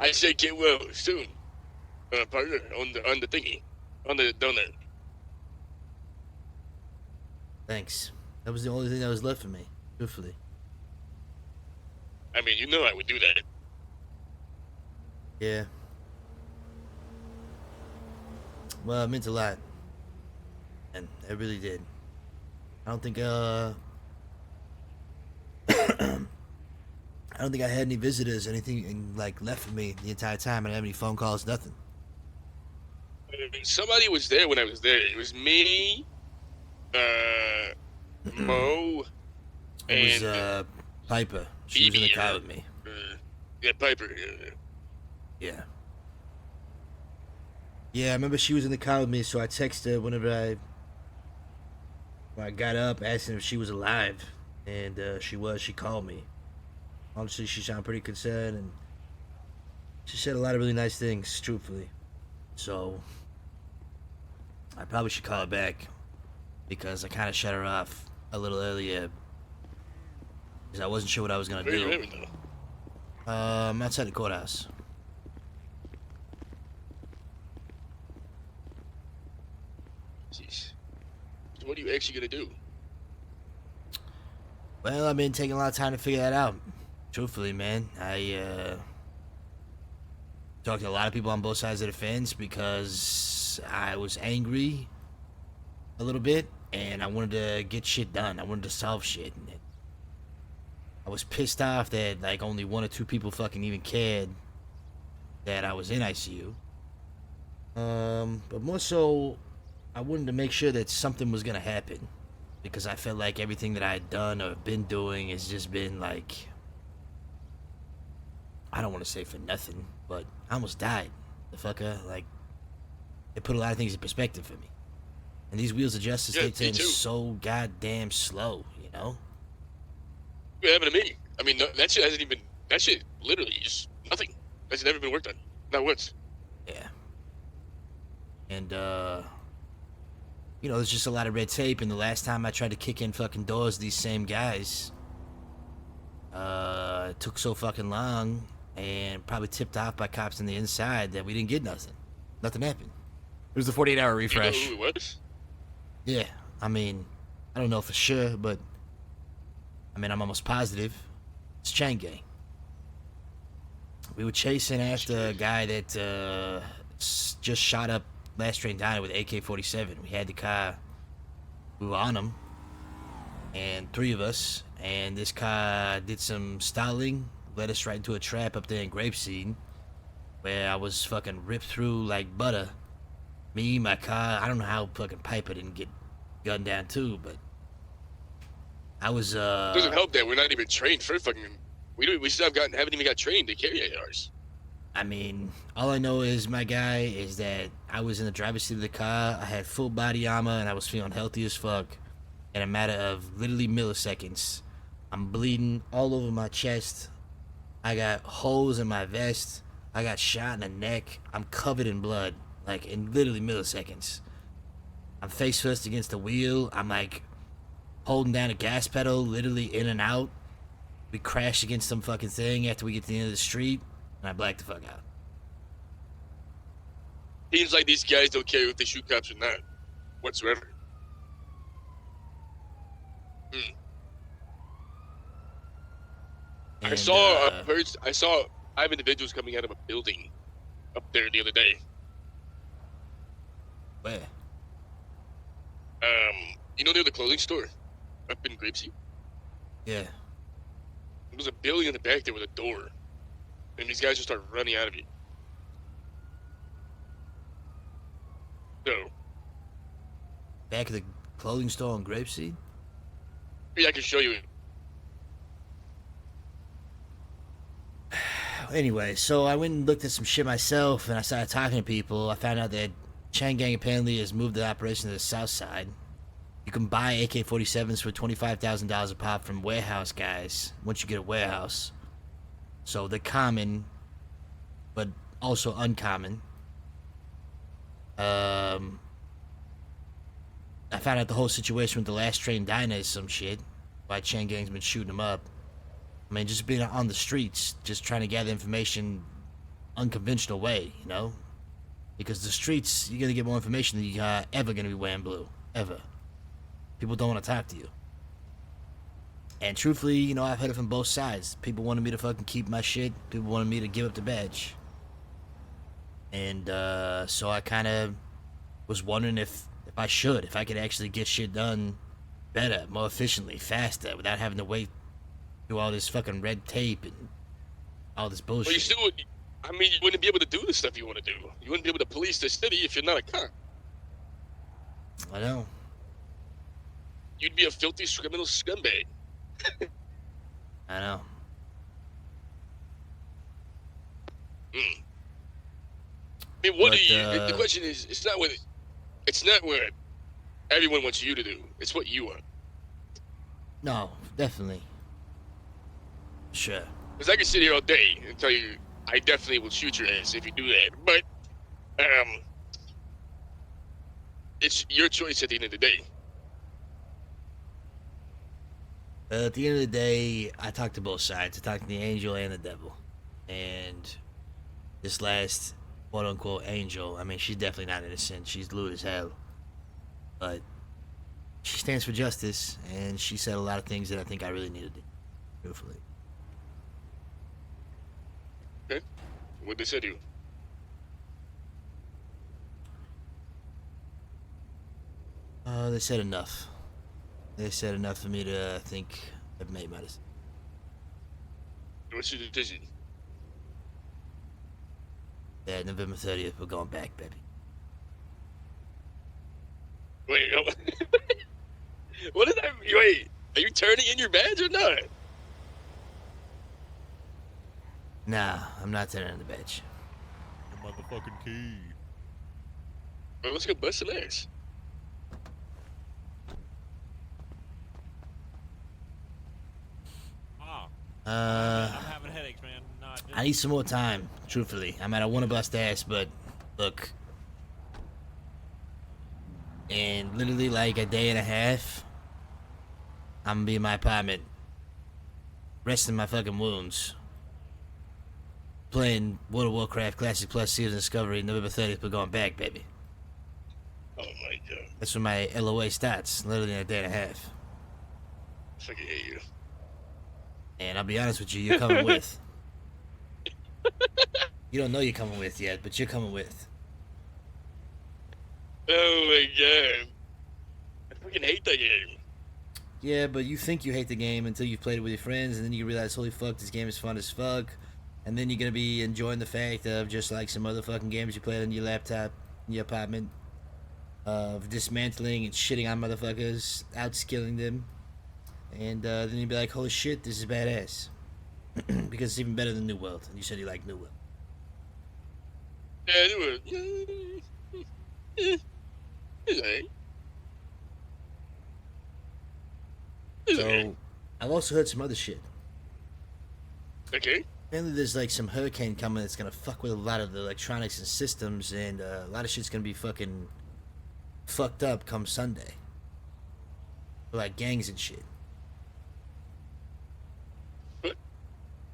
I said get well soon, partner, on the thingy, on the donut. Thanks. That was the only thing that was left for me, truthfully. I mean, you know I would do that. Yeah. Well, it meant a lot. And it really did. I don't think, I don't think I had any visitors, anything, like, left for me the entire time. I didn't have any phone calls, nothing. Somebody was there when I was there. It was me, Mo, It was, and Piper. She was in the car with me. Yeah, Piper. Yeah. Yeah, I remember she was in the car with me, so I texted her when I got up, asking if she was alive. And she was. She called me. Honestly, she sounded pretty concerned, and she said a lot of really nice things, truthfully. So, I probably should call her back, because I kind of shut her off a little earlier, because I wasn't sure what I was going to do. Where you living, though? I'm outside the courthouse. Jeez. So what are you actually going to do? Well, I've been taking a lot of time to figure that out. Truthfully, man. I talked to a lot of people on both sides of the fence because I was angry a little bit and I wanted to get shit done. I wanted to solve shit. And I was pissed off that like only one or two people fucking even cared that I was in ICU. But more so, I wanted to make sure that something was gonna happen because I felt like everything that I had done or been doing has just been like, I don't want to say for nothing, but I almost died. The fucker, like, it put a lot of things in perspective for me. And these wheels of justice, they turn so goddamn slow, you know? What happened to me? I mean, that shit hasn't even, that shit literally just nothing. That's never been worked on. Not once. Yeah. And, you know, there's just a lot of red tape, and the last time I tried to kick in fucking doors, these same guys, it took so fucking long, and probably tipped off by cops on the inside that we didn't get nothing. Nothing happened. It was the 48-hour refresh. You know who it was? Yeah, I mean, I don't know for sure, but I mean, I'm almost positive. It's Chain Gang. We were chasing after a guy that just shot up Last Train Diner with AK-47. We had the car. We were on him, and three of us. And this car did some stalling, led us right into a trap up there in Grapeseed, where I was fucking ripped through like butter. Me, my car. I don't know how fucking Piper didn't get gunned down too, but I was. Doesn't help that we're not even trained for fucking. We still haven't even got trained to carry ARs. I mean, all I know is my guy is that I was in the driver's seat of the car. I had full body armor and I was feeling healthy as fuck. In a matter of literally milliseconds, I'm bleeding all over my chest. I got holes in my vest. I got shot in the neck. I'm covered in blood, like in literally milliseconds. I'm face first against the wheel. I'm like holding down a gas pedal, literally in and out. We crashed against some fucking thing after we get to the end of the street, and I blacked the fuck out. Seems like these guys don't care if they shoot cops or not, whatsoever. And, I saw 5 individuals coming out of a building up there the other day. Where? You know near the clothing store up in Grapeseed? Yeah. There was a building in the back there with a door, and these guys just start running out of it. So, Back of the clothing store on Grapeseed? yeah, I can show you. Anyway, so I went and looked at some shit myself, and I started talking to people. I found out that Chain Gang apparently has moved the operation to the south side. You can buy AK-47s for $25,000 a pop from warehouse guys once you get a warehouse. So they're common, but also uncommon. I found out the whole situation with the Last Train Diner is some shit. Why Chain Gang's been shooting them up. I mean, just being on the streets, just trying to gather information unconventional way, you know? Because the streets, you're gonna get more information than you are ever gonna be wearing blue. Ever. People don't want to talk to you. And truthfully, you know, I've heard it from both sides. People wanted me to fucking keep my shit. People wanted me to give up the badge. And so I kind of was wondering if I could actually get shit done better, more efficiently, faster, without having to wait through all this fucking red tape and all this bullshit. Well, you still would. I mean, you wouldn't be able to do the stuff you want to do. You wouldn't be able to police the city if you're not a cop. I know. You'd be a filthy criminal scumbag. I know. I mean, what do you? The question is, it's not what everyone wants you to do. It's what you want. No, definitely. Sure. Because I can sit here all day and tell you, I definitely will shoot your ass if you do that. But, it's your choice at the end of the day. At the end of the day, I talked to both sides. I talked to the angel and the devil. And this last quote-unquote angel, I mean, she's definitely not innocent. She's lewd as hell. But she stands for justice, and she said a lot of things that I think I really needed to do, truthfully. Okay. What'd they say to you? They said enough. They said enough for me to think I've made my decision. What's your decision? That November 30th, we're going back, baby. Wait, what did I... Wait, are you turning in your badge or not? Nah, I'm not turning in the badge. Your motherfucking key. Well, let's go bust some ass. I'm having headaches, man. I need some more time, truthfully. I mean, I want to bust ass, but look. In literally like a day and a half, I'm gonna be in my apartment, resting my fucking wounds, playing World of Warcraft Classic Plus Season Discovery. November 30th, we're going back, baby. Oh my god. That's when my LOA starts, literally in a day and a half. I fucking hate you. And I'll be honest with you, you're coming with. You don't know you're coming with yet, but you're coming with. Oh my god. I fucking hate that game. Yeah, but you think you hate the game until you've played it with your friends, and then you realize, holy fuck, this game is fun as fuck. And then you're gonna be enjoying the fact of just like some other fucking games you play on your laptop, in your apartment, of dismantling and shitting on motherfuckers, outskilling them. And then you'd be like, holy shit, this is badass. Because it's even better than New World. And you said you like New World. Yeah, New World. Yeah. It's alright. So, I've also heard some other shit. Okay. Apparently there's like some hurricane coming that's gonna fuck with a lot of the electronics and systems, and a lot of shit's gonna be fucking fucked up come Sunday. Like gangs and shit. What?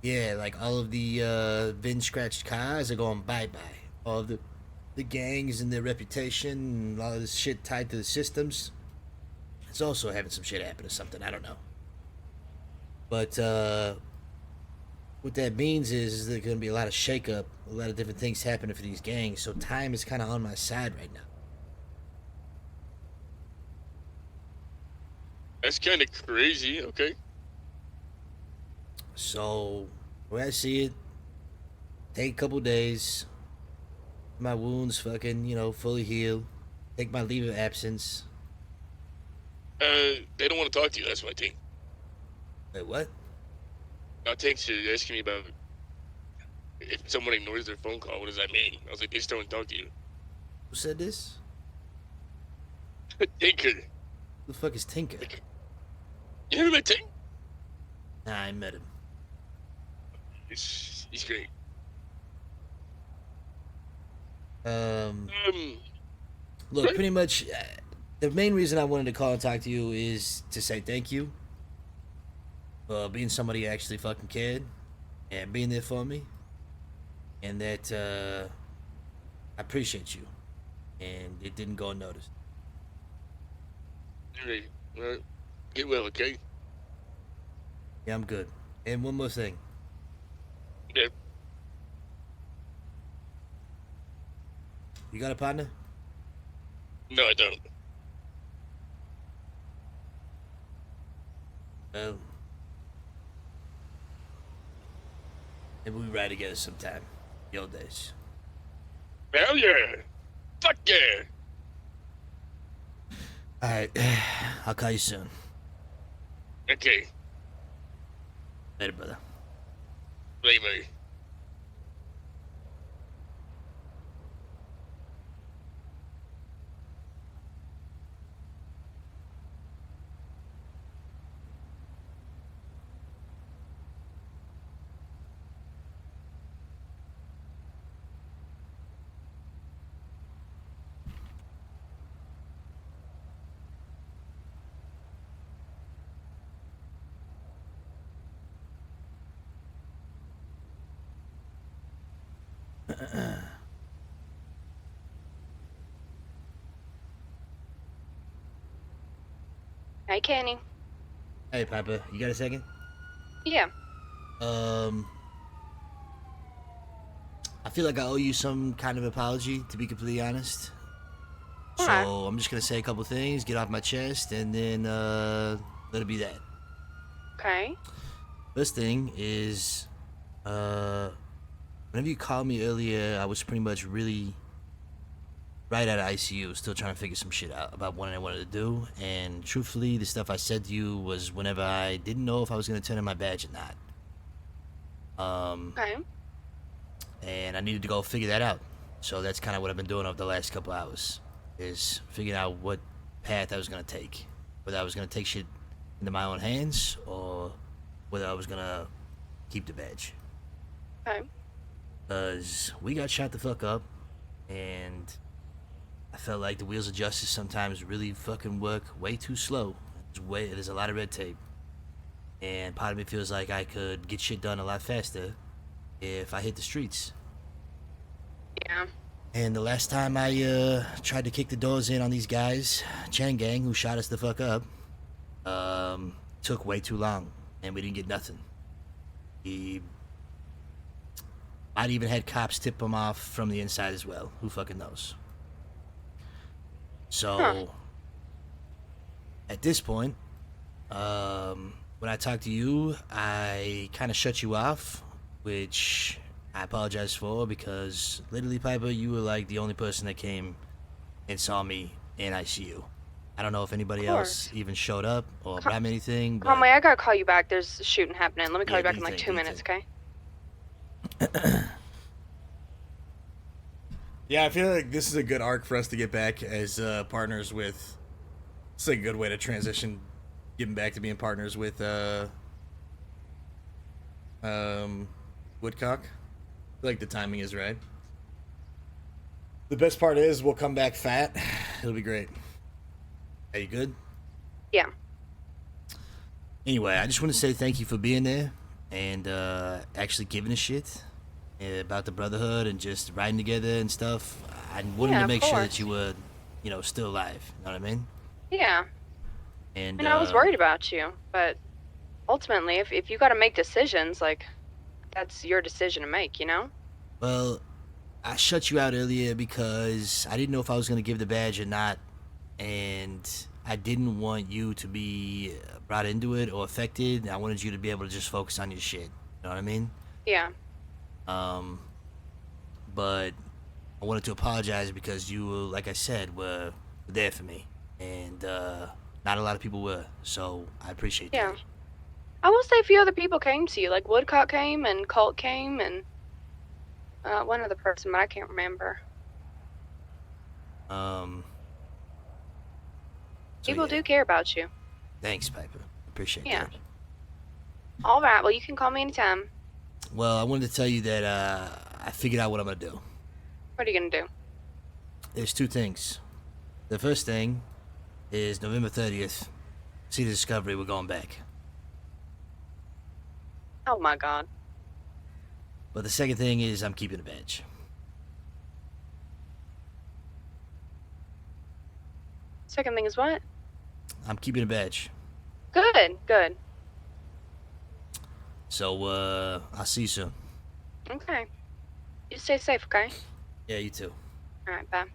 Yeah, like all of the VIN scratched cars are going bye-bye. All of the gangs and their reputation and all of this shit tied to the systems. It's also having some shit happen or something, I don't know. But what that means is there's going to be a lot of shakeup, a lot of different things happening for these gangs, so time is kind of on my side right now. That's kind of crazy, okay? So, the way I see it, take a couple days, my wounds fucking, fully heal, take my leave of absence. They don't want to talk to you, that's my thing. Wait, what? I think you're asking me about if someone ignores their phone call, what does that mean? I was like, they just don't want to talk to you. Who said this? Tinker. Who the fuck is Tinker? You never met Tinker? Nah, I met him. He's great. Look, right? pretty much, the main reason I wanted to call and talk to you is to say thank you for being somebody who actually fucking cared and being there for me. and that I appreciate you, and it didn't go unnoticed. Hey, get well, okay? Yeah, I'm good. And one more thing. Yeah. You got a partner? No, I don't. Well, maybe we ride together sometime. The old days. Hell yeah! Fuck yeah! All right, I'll call you soon. Okay, Later, brother. blame me. Hi, Kenny. Hey, Papa, you got a second? Yeah. I feel like I owe you some kind of apology, to be completely honest. So Alright. I'm just gonna say a couple things, get off my chest, and then let it be that. Okay. First thing is, whenever you called me earlier, I was pretty much really right out of ICU, still trying to figure some shit out about what I wanted to do. And truthfully, the stuff I said to you was whenever I didn't know if I was gonna turn in my badge or not. Okay. And I needed to go figure that out. So that's kind of what I've been doing over the last couple hours, is figuring out what path I was gonna take, whether I was gonna take shit into my own hands or whether I was gonna keep the badge. Okay. Cause we got shot the fuck up, and I felt like the wheels of justice sometimes really fucking work way too slow. There's a lot of red tape, and part of me feels like I could get shit done a lot faster if I hit the streets. Yeah. And the last time I tried to kick the doors in on these guys, Chang Gang, who shot us the fuck up, took way too long, and we didn't get nothing. He might even had cops tip him off from the inside as well. Who fucking knows? So, at this point, when I talked to you, I kind of shut you off, which I apologize for, because literally, Piper, you were like the only person that came and saw me in ICU. I don't know if anybody else even showed up or brought me anything, but... Conway, I gotta call you back. There's shooting happening. Let me call Yeah, you back do in your like thing, 2 do your minutes, thing. okay? Yeah, I feel like this is a good arc for us to get back as partners with. It's a good way to transition, getting back to being partners with Woodcock. I feel like the timing is right. The best part is we'll come back fat. It'll be great. Are you good? Yeah. Anyway, I just want to say thank you for being there and actually giving a shit about the brotherhood and just riding together and stuff. I wanted Yeah, to of make sure that course. you were, still alive. You know what I mean? Yeah. And And I was worried about you, but ultimately, if you gotta make decisions, like, that's your decision to make, you know? well, I shut you out earlier because I didn't know if I was gonna give the badge or not, and I didn't want you to be brought into it or affected. I wanted you to be able to just focus on your shit. You know what I mean? Yeah. But I wanted to apologize because you, like I said, were there for me, and not a lot of people were. So I appreciate Yeah. that. I will say a few other people came to you, like Woodcock came and Colt came and one other person, but I can't remember. So People yeah. do care about you. Thanks, Piper. Appreciate Yeah. that. All right. Well, you can call me anytime. Well, I wanted to tell you that I figured out what I'm gonna do. What are you gonna do? There's two things. The first thing is November 30th. See the Discovery. We're going back. Oh my God. But the second thing is I'm keeping a badge. Second thing is what? I'm keeping a badge. Good, good. So, I'll see you soon. Okay. You stay safe, okay? Yeah, you too. Alright, bye.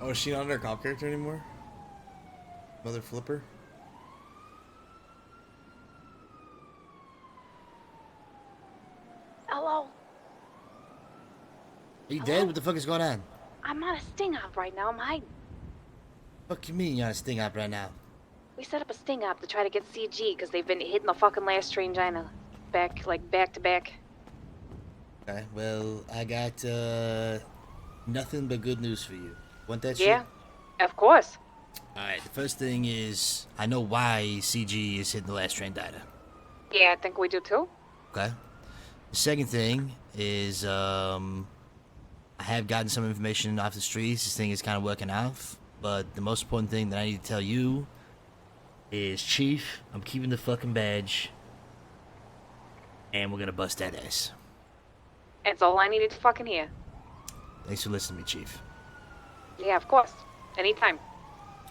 Oh, is she not our cop character anymore? Mother Flipper? Hello, Are you dead? What the fuck is going on? I'm on a sting op right now. I'm hiding. What you mean you're on a sting op right now? We set up a sting op to try to get CG because they've been hitting the fucking last train China. Back to back. Okay, well, I got, nothing but good news for you. Want that Yeah, shit? of course. Alright, the first thing is, I know why CG is hitting the last train data. Yeah, I think we do too. Okay? The second thing is, I have gotten some information off the streets. This thing is kind of working out. But the most important thing that I need to tell you is, Chief, I'm keeping the fucking badge. And we're gonna bust that ass. That's all I needed to fucking hear. Thanks for listening to me, Chief. Yeah, of course. Anytime.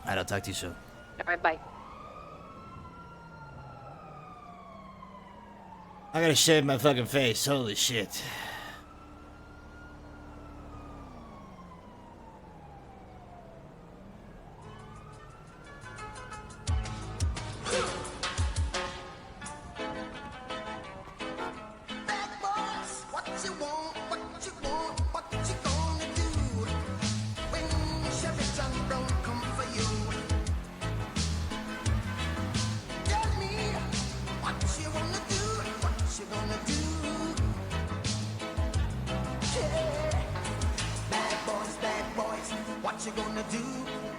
Alright, I'll talk to you soon. Alright, bye. I gotta shave my fucking face. Holy shit. Bad boys, what you want, what you gonna do when Chevy John Brown come for you? Tell me what you wanna do, what you gonna do? Yeah. Bad boys, what you gonna do?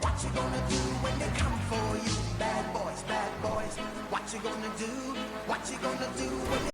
What you gonna do when they come for you? Bad boys, what you gonna do? What you gonna do when they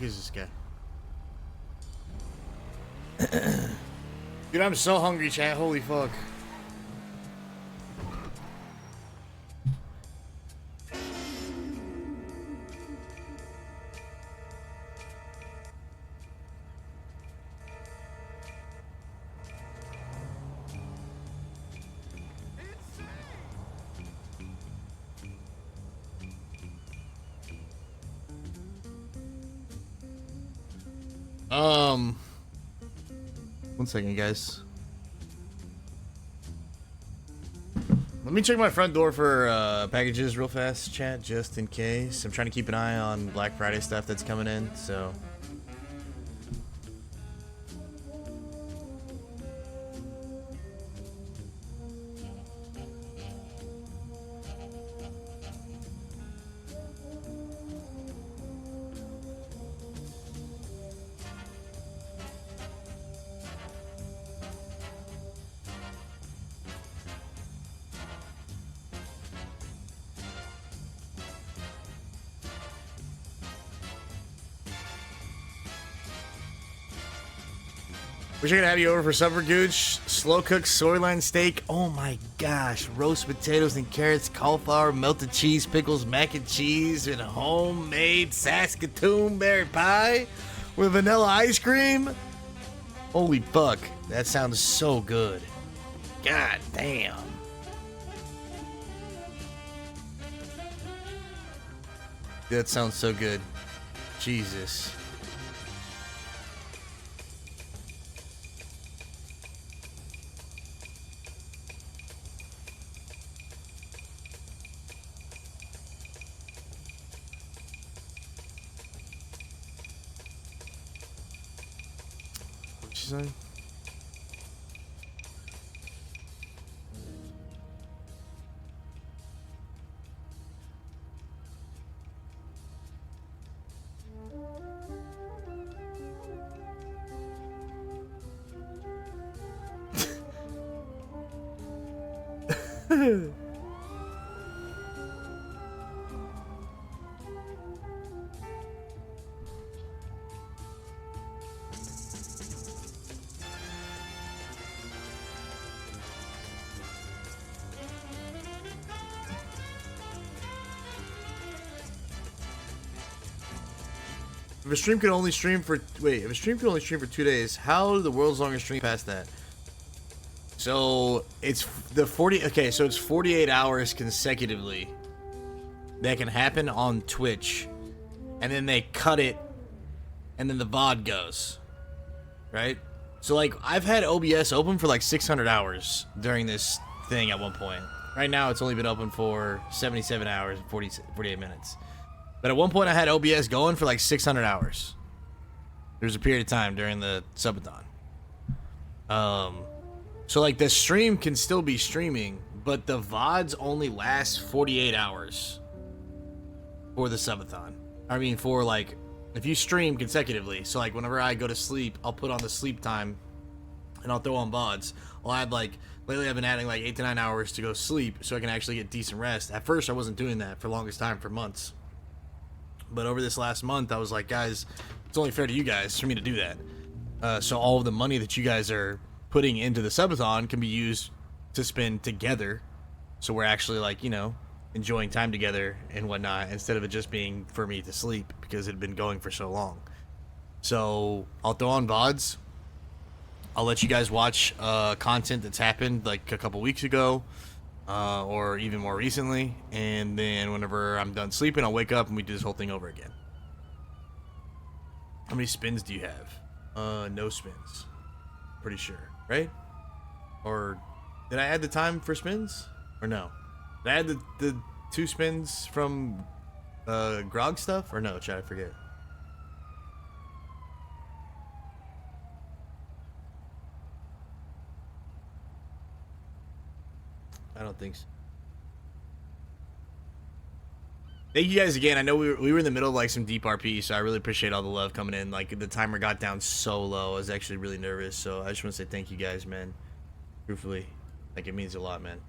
Look at this guy. Dude, I'm so hungry, chat. Holy fuck. One second, guys. Let me check my front door for packages real fast, chat, just in case. I'm trying to keep an eye on Black Friday stuff that's coming in, so. Wish I could have you over for supper, Gooch. Slow cooked soyline steak. Oh my gosh. Roast potatoes and carrots, cauliflower, melted cheese, pickles, mac and cheese, and homemade Saskatoon berry pie with vanilla ice cream. Holy fuck. That sounds so good. God damn. That sounds so good. Jesus. Saying? If a stream could only stream for if a stream could only stream for 2 days, how did the world's longest stream pass that? So it's the 40. Okay, so it's 48 hours consecutively that can happen on Twitch, and then they cut it, and then the VOD goes, right? So like I've had OBS open for like 600 hours during this thing at one point. Right now it's only been open for 77 hours and 48 minutes. But at one point I had OBS going for like 600 hours. There's a period of time during the subathon. So like the stream can still be streaming, but the VODs only last 48 hours for the subathon. I mean, for like, if you stream consecutively, so like whenever I go to sleep, I'll put on the sleep time and I'll throw on VODs. I'll add like, lately I've been adding like 8 to 9 hours to go sleep so I can actually get decent rest. At first I wasn't doing that for the longest time, for months. But over this last month, I was like, guys, it's only fair to you guys for me to do that. So all of the money that you guys are putting into the subathon can be used to spend together. So we're actually like, you know, enjoying time together and whatnot, instead of it just being for me to sleep because it had been going for so long. So I'll throw on VODs. I'll let you guys watch content that's happened like a couple weeks ago. Or even more recently, and then whenever I'm done sleeping, I'll wake up and we do this whole thing over again. How many spins do you have? No spins. Pretty sure, right? Or did I add the time for spins? Or no? Did I add the 2 spins from grog stuff? Or no, chat, I forget. I don't think so. Thank you guys again. I know we were in the middle of like some deep RP, so I really appreciate all the love coming in. Like the timer got down so low, I was actually really nervous. So I just want to say thank you guys, man. Truthfully, like it means a lot, man.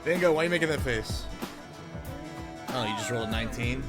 Bingo, why are you making that face? Oh, you just rolled a 19?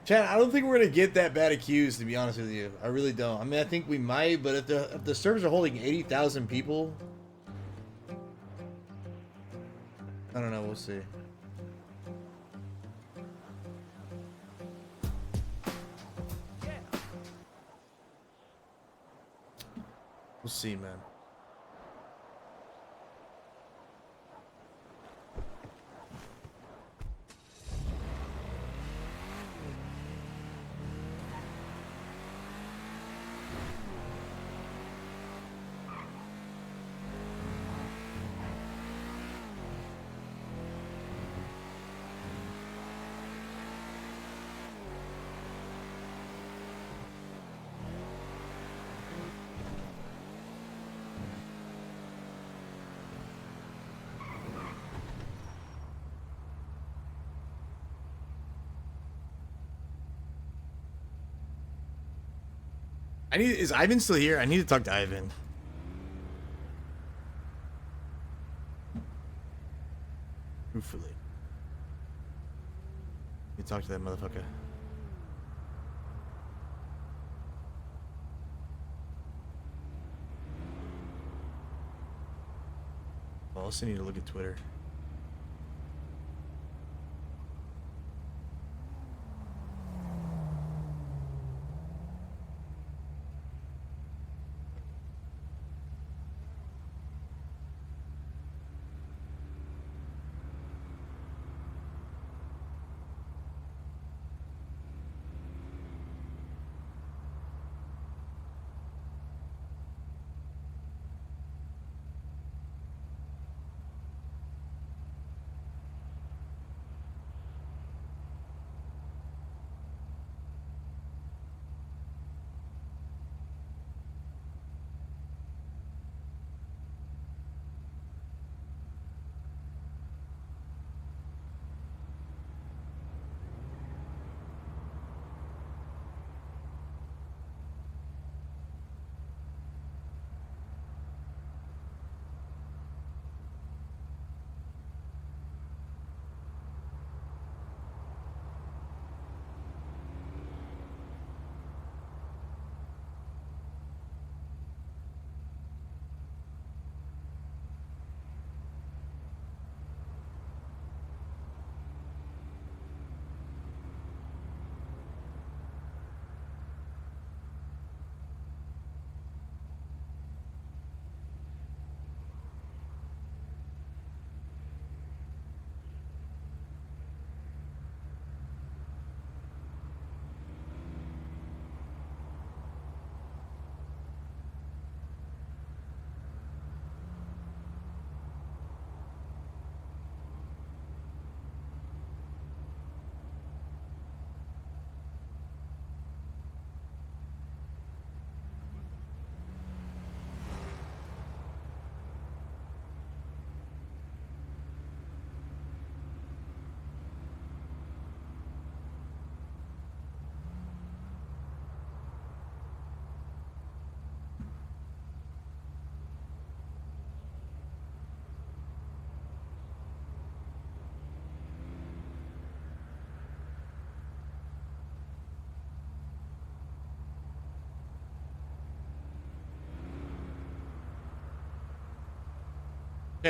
Chad, I don't think we're gonna get that bad accused, to be honest with you. I really don't. I mean, I think we might, but if the servers are holding 80,000 people, I don't know. We'll see. We'll see, man. Is Ivan still here? I need to talk to Ivan. Truthfully. You talk to that motherfucker. I also need to look at Twitter.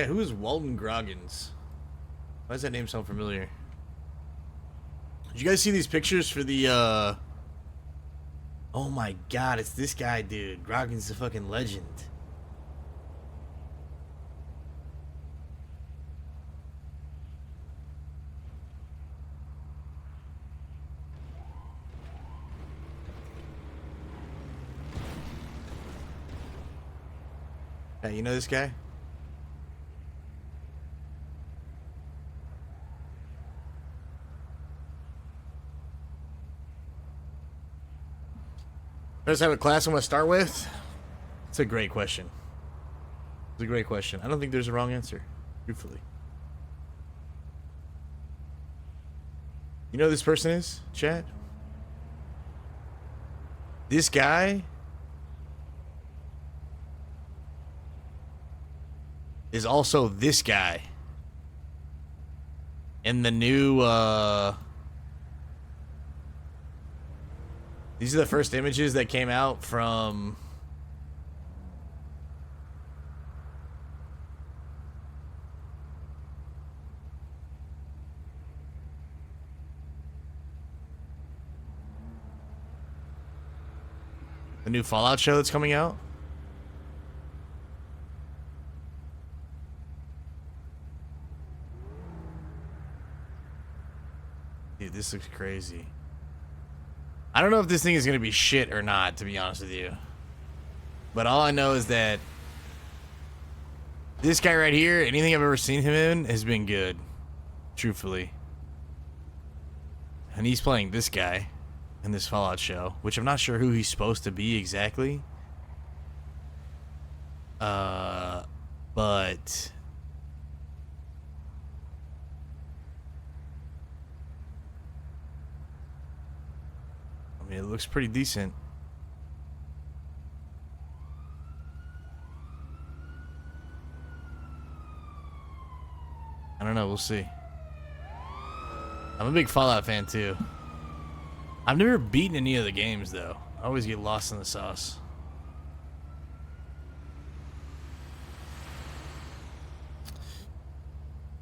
Hey, who is Walton Groggins? Why does that name sound familiar? Did you guys see these pictures for the, Oh my god, it's this guy, dude. Groggins is a fucking legend. Hey, you know this guy? First have a class I'm going to start with? It's a great question. It's a great question. I don't think there's a wrong answer, truthfully. You know who this person is, chat? This guy is also this guy in the new, these are the first images that came out from the new Fallout show that's coming out. Dude, this looks crazy. I don't know if this thing is going to be shit or not, to be honest with you. But all I know is that this guy right here, anything I've ever seen him in, has been good. Truthfully. And he's playing this guy in this Fallout show, which I'm not sure who he's supposed to be exactly. But I mean, it looks pretty decent. I don't know, we'll see. I'm a big Fallout fan too. I've never beaten any of the games though. I always get lost in the sauce.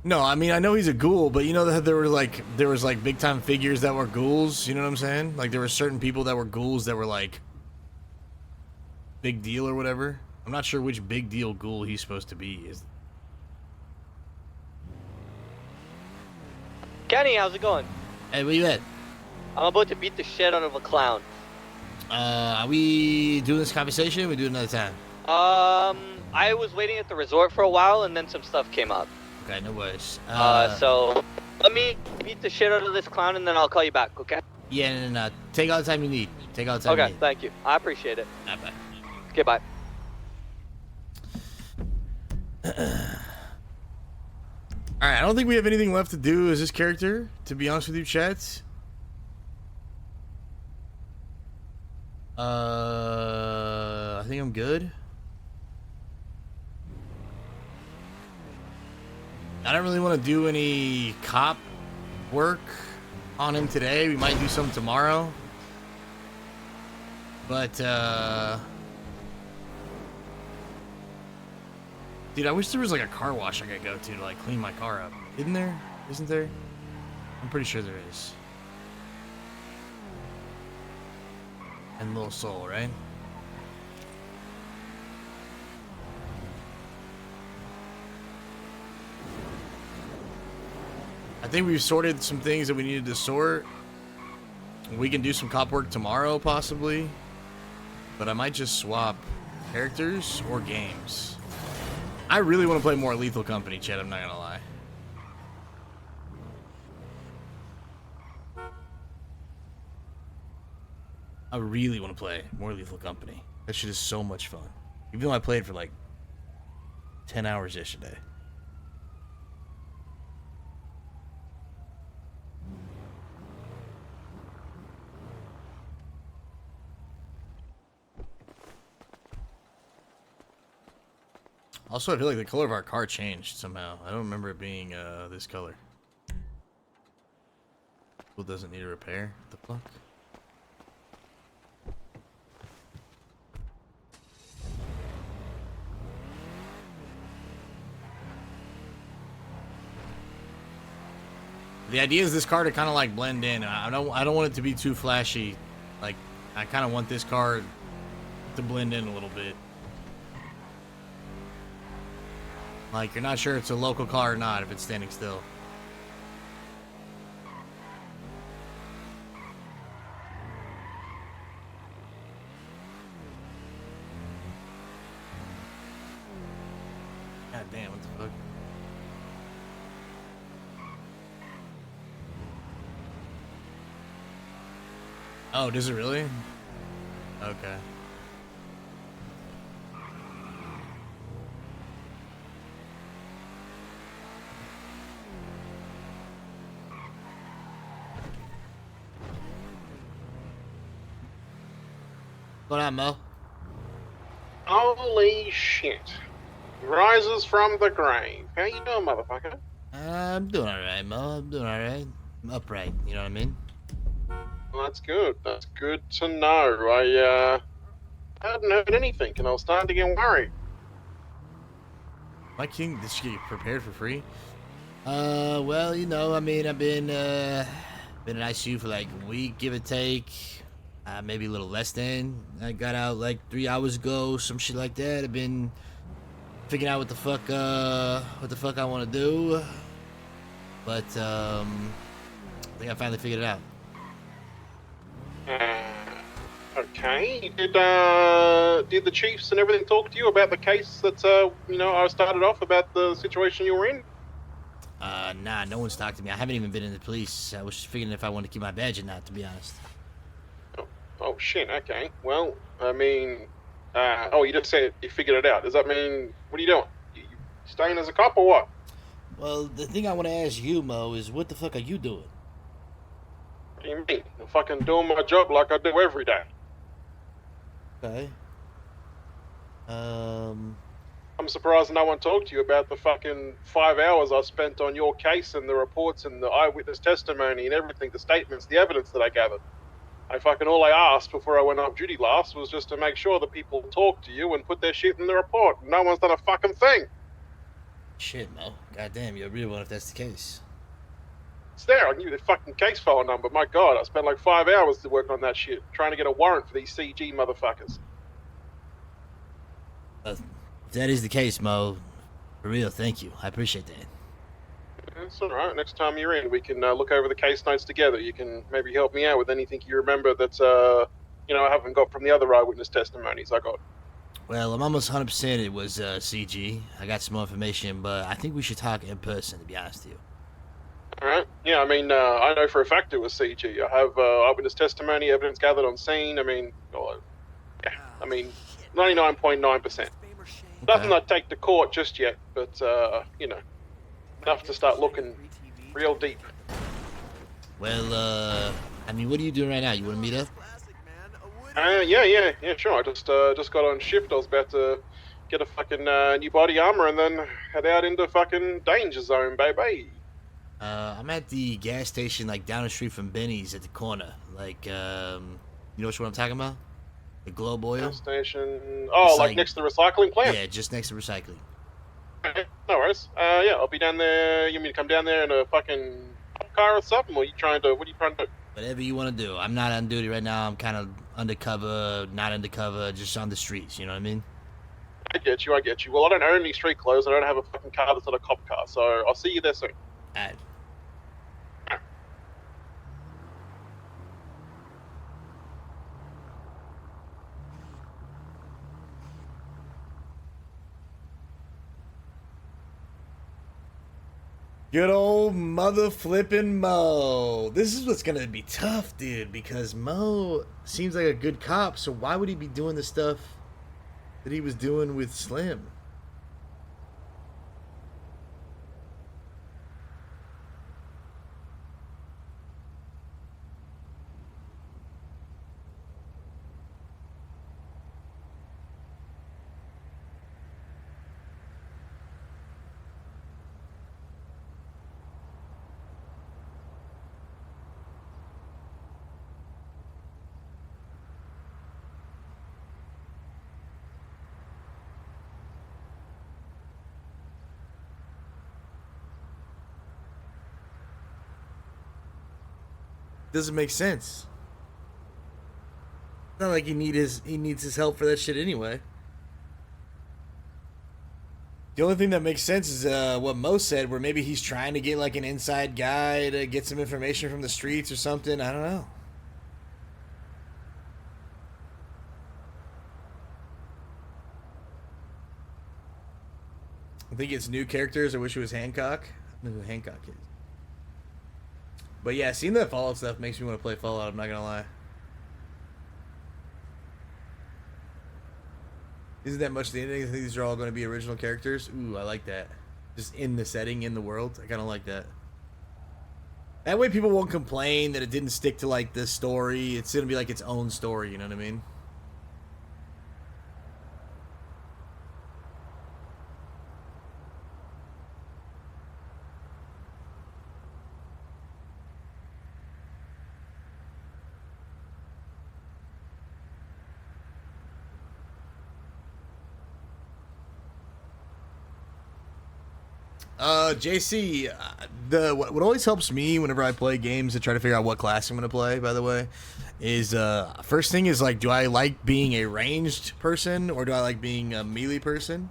No, I mean I know he's a ghoul, but you know that there was like big time figures that were ghouls, you know what I'm saying? Like there were certain people that were ghouls that were like big deal or whatever. I'm not sure which big deal ghoul he's supposed to be. Kenny, how's it going? Hey, where you at? I'm about to beat the shit out of a clown. Are we doing this conversation or we do it another time? I was waiting at the resort for a while and then some stuff came up. Okay, no worries. So let me beat the shit out of this clown and then I'll call you back, okay? Yeah, no. Take all the time you need. Take all the time you Okay, need. thank you. I appreciate it. Bye. Okay, bye. Alright, I don't think we have anything left to do as this character, to be honest with you, chat. I think I'm good. I don't really want to do any cop work on him today. We might do some tomorrow. But, dude, I wish there was like a car wash I could go to like clean my car up. Isn't there? Isn't there? I'm pretty sure there is. And Little Soul, right? I think we've sorted some things that we needed to sort. We can do some cop work tomorrow, possibly. But I might just swap characters or games. I really want to play more Lethal Company, Chad, I'm not gonna lie. I really want to play more Lethal Company. That shit is so much fun. Even though I played for like 10 hours yesterday. Also, I feel like the color of our car changed somehow. I don't remember it being this color. Well, doesn't need a repair. What the fuck? The idea is this car to kind of like blend in. I don't want it to be too flashy. Like, I kind of want this car to blend in a little bit. Like, you're not sure it's a local car or not if it's standing still. God damn, what the fuck? Oh, does it really? Okay. What's up, Mo? Holy shit. Rises from the grave. How you doing, motherfucker? I'm doing alright, Mo. I'm doing alright. I'm upright, you know what I mean? Well, that's good. That's good to know. I hadn't heard anything, and I was starting to get worried. My king, did she get prepared for free? Well, you know, I mean, I've been in ICU for like a week, give or take. Maybe a little less than. I got out like 3 hours ago, some shit like that. I've been figuring out what the fuck I want to do. But, I think I finally figured it out. Okay. Did the chiefs and everything talk to you about the case that, I started off about the situation you were in? Nah, no one's talked to me. I haven't even been in the police. I was just figuring if I wanted to keep my badge or not, to be honest. Oh, shit, okay. Well, I mean, you just said you figured it out. Does that mean, what are you doing? You staying as a cop or what? Well, the thing I want to ask you, Mo, is what the fuck are you doing? What do you mean? I'm fucking doing my job like I do every day. Okay. I'm surprised no one talked to you about the fucking 5 hours I spent on your case and the reports and the eyewitness testimony and everything, the statements, the evidence that I gathered. All I asked before I went off duty last was just to make sure that people talk to you and put their shit in the report. No one's done a fucking thing. Shit, Mo. Goddamn, you're a real one if that's the case. It's there. I can give you the fucking case file number. My God, I spent like 5 hours to work on that shit, trying to get a warrant for these CG motherfuckers. If that is the case, Mo, for real, thank you. I appreciate that. It's all right. Next time you're in, we can look over the case notes together. You can maybe help me out with anything you remember that, I haven't got from the other eyewitness testimonies I got. Well, I'm almost 100% it was CG. I got some more information, but I think we should talk in person, to be honest with you. All right. Yeah, I know for a fact it was CG. I have eyewitness testimony, evidence gathered on scene. 99.9%. Nothing I'd take to court just yet, but, enough to start looking real deep. Well, what are you doing right now? You want to meet up? Yeah, sure. I just got on shift. I was about to get a fucking new body armor and then head out into fucking danger zone, baby. I'm at the gas station, like, down the street from Benny's at the corner. Like, you know what I'm talking about? The Globe Oil? Gas station. Oh, like next to the recycling plant? Yeah, just next to recycling. Okay, no worries. I'll be down there. You want me to come down there in a fucking car or something? Or what are you trying to do? Whatever you want to do. I'm not on duty right now. I'm kind of undercover, not undercover, just on the streets. You know what I mean? I get you. Well, I don't own any street clothes. I don't have a fucking car that's not a cop car. So I'll see you there soon. Alright. Good old mother flipping Mo. This is what's gonna be tough, dude, because Mo seems like a good cop, so why would he be doing the stuff that he was doing with Slim? Doesn't make sense. It's not like he needs his help for that shit anyway. The only thing that makes sense is what Mo said, where maybe he's trying to get like an inside guy to get some information from the streets or something. I don't know. I think it's new characters. I wish it was Hancock. I don't know who Hancock is. But yeah, seeing that Fallout stuff makes me want to play Fallout, I'm not gonna lie. Isn't that much the ending? I think these are all going to be original characters. Ooh, I like that. Just in the setting, in the world. I kind of like that. That way people won't complain that it didn't stick to like the story. It's going to be like its own story, you know what I mean? JC, what always helps me whenever I play games to try to figure out what class I'm gonna play, by the way, is first thing is like, do I like being a ranged person or do I like being a melee person?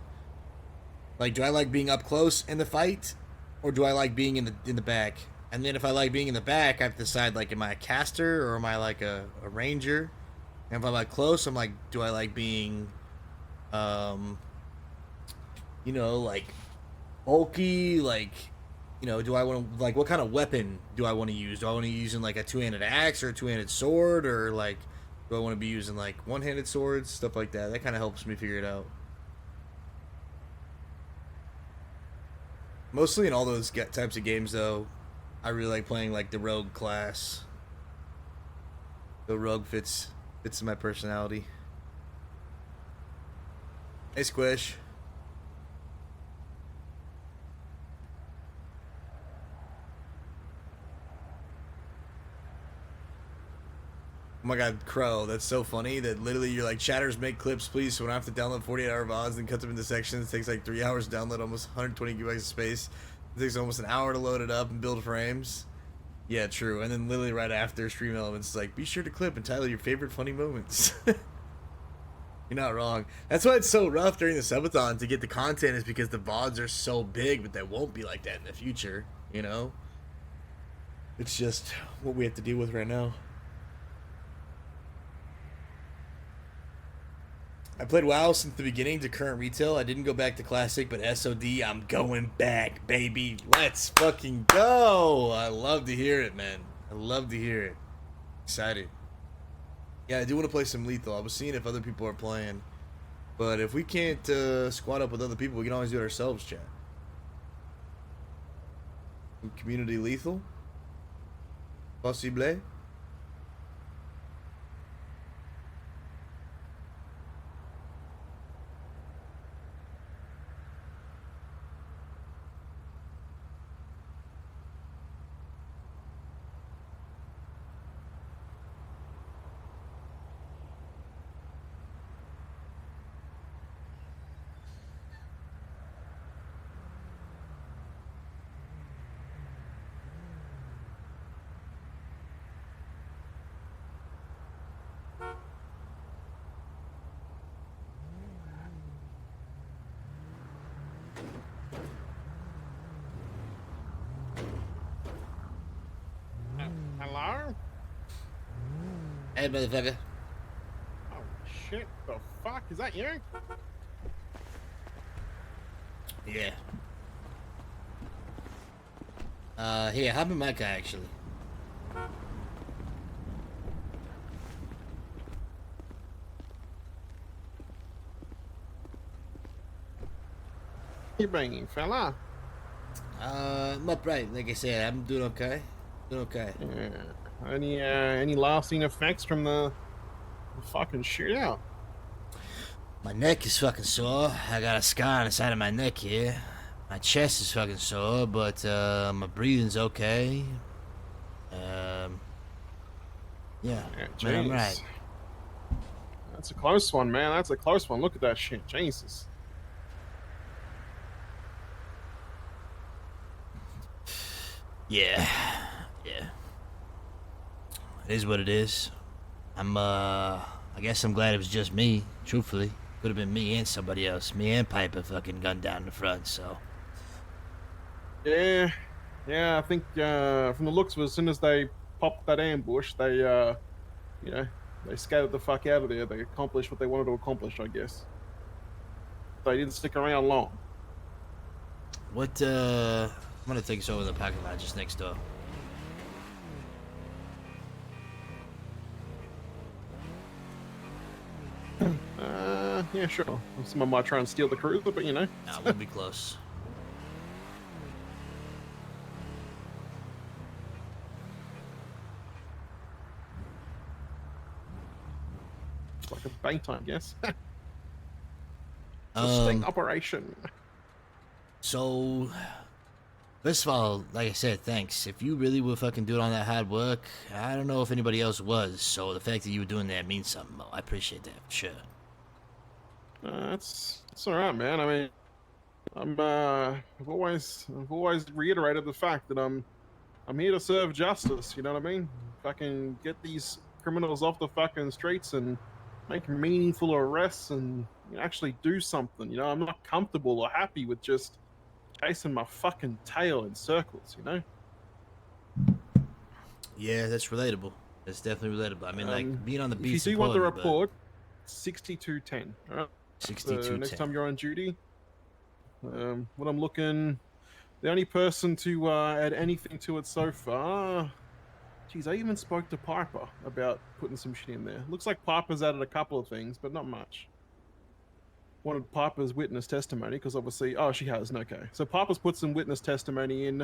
Like, do I like being up close in the fight, or do I like being in the back? And then if I like being in the back, I have to decide like, am I a caster or am I like a ranger? And if I'm like close, I'm like, do I like being, you know, like bulky, like, you know, do I want to, like, what kind of weapon do I want to use? Do I want to be using like a two-handed axe or a two-handed sword, or like, do I want to be using like one-handed swords, stuff like that? That kind of helps me figure it out. Mostly in all those types of games, though, I really like playing like the rogue class. The rogue fits my personality. Hey, Squish. Oh my god, Crow, that's so funny that literally you're like, chatters make clips, please, so when I have to download 48-hour VODs and cut them into sections. It takes like 3 hours to download, almost 120 gigabytes of space. It takes almost an hour to load it up and build frames. Yeah, true. And then literally right after, Stream Elements is like, be sure to clip and title your favorite funny moments. You're not wrong. That's why it's so rough during the subathon to get the content, is because the VODs are so big, but they won't be like that in the future, you know? It's just what we have to deal with right now. I played WoW since the beginning to current retail. I didn't go back to Classic, but SOD, I'm going back, baby. Let's fucking go. I love to hear it, man. I love to hear it. Excited. Yeah, I do want to play some Lethal. I was seeing if other people are playing. But if we can't squad up with other people, we can always do it ourselves, chat. Community Lethal? Possible? Hello? Hey, motherfucker. Oh shit, the fuck? Is that you? Yeah. Here, hop in my car, actually. You bringing, fella? I'm upright. Like I said, I'm doing okay. Doing okay. Yeah. Any lasting effects from the fucking shootout? My neck is fucking sore. I got a scar on the side of my neck here. My chest is fucking sore, but my breathing's okay. Yeah, man, I'm right. That's a close one, man. That's a close one. Look at that shit. Jesus. Yeah. Yeah. It is what it is. I guess I'm glad it was just me, truthfully. Could have been me and somebody else. Me and Piper fucking gunned down the front, so. Yeah, I think from the looks of it, as soon as they popped that ambush, they, you know, they scattered the fuck out of there. They accomplished what they wanted to accomplish, I guess. They didn't stick around long. What, I'm gonna take us over to the parking lot just next door. Yeah, sure. Someone might try and steal the cruiser, but you know. Nah, we'll be close. It's like a bank time, yes. Sting operation. So, first of all, like I said, thanks. If you really were fucking doing all that hard work, I don't know if anybody else was. So the fact that you were doing that means something, Mo. I appreciate that for sure. It's all right, man. I mean, I've always reiterated the fact that I'm here to serve justice. You know what I mean? Fucking get these criminals off the fucking streets and make meaningful arrests and actually do something. You know, I'm not comfortable or happy with just chasing my fucking tail in circles. You know? Yeah, that's relatable. That's definitely relatable. I mean, like being on the beat. If you do want the report, 6210. All right. 6210. Next time you're on duty. What I'm looking, the only person to add anything to it so far. Geez, I even spoke to Piper about putting some shit in there. Looks like Piper's added a couple of things, but not much. Wanted Piper's witness testimony because obviously, oh, she has. Okay, so Piper's put some witness testimony in.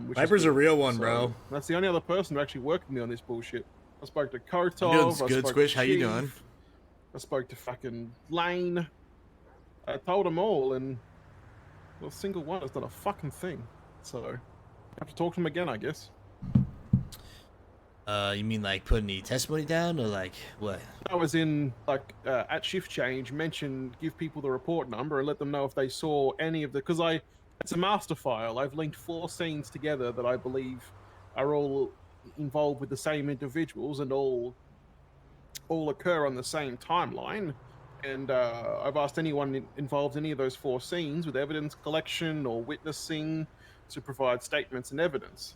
Which Piper's is a real one, so bro. That's the only other person who actually worked with me on this bullshit. I spoke to Kotov. You doing good, Squish? How you doing? I spoke to fucking Lane. I told them all, and well, a single one has done a fucking thing. So I have to talk to him again, I guess. You mean like putting the testimony down, or like what? I was in like at shift change, mentioned give people the report number and let them know if they saw any of the because it's a master file. I've linked 4 scenes together that I believe are all involved with the same individuals and all occur on the same timeline. And I've asked anyone involved in any of those 4 scenes with evidence collection or witnessing to provide statements and evidence.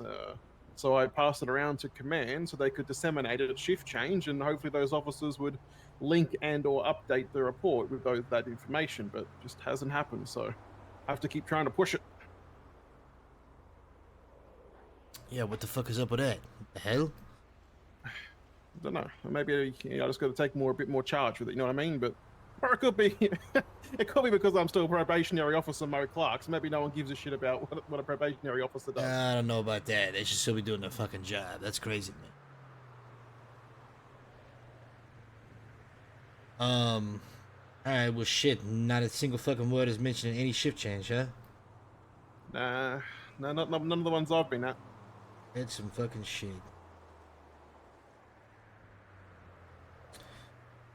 So I passed it around to command so they could disseminate it at shift change, and hopefully those officers would link and or update the report with that information, but just hasn't happened. So I have to keep trying to push it. Yeah, what the fuck is up with that? What the hell? I don't know. Maybe I just got to take a bit more charge with it. You know what I mean? But or it could be, it could be because I'm still probationary officer Mo Clark. So maybe no one gives a shit about what a probationary officer does. I don't know about that. They should still be doing their fucking job. That's crazy, man. Alright, well, shit. Not a single fucking word is mentioned in any shift change, huh? Nah, none of the ones I've been at. That's some fucking shit.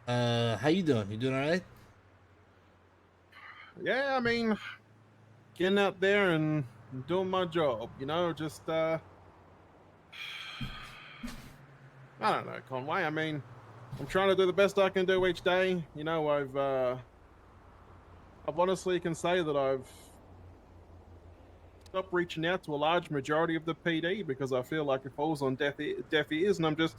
How you doing? You doing alright? Yeah, I mean, getting out there and doing my job, you know, just, I don't know, Conway. I mean, I'm trying to do the best I can do each day. You know, I've honestly can say that I've stopped reaching out to a large majority of the PD because I feel like it falls on deaf ears, and I'm just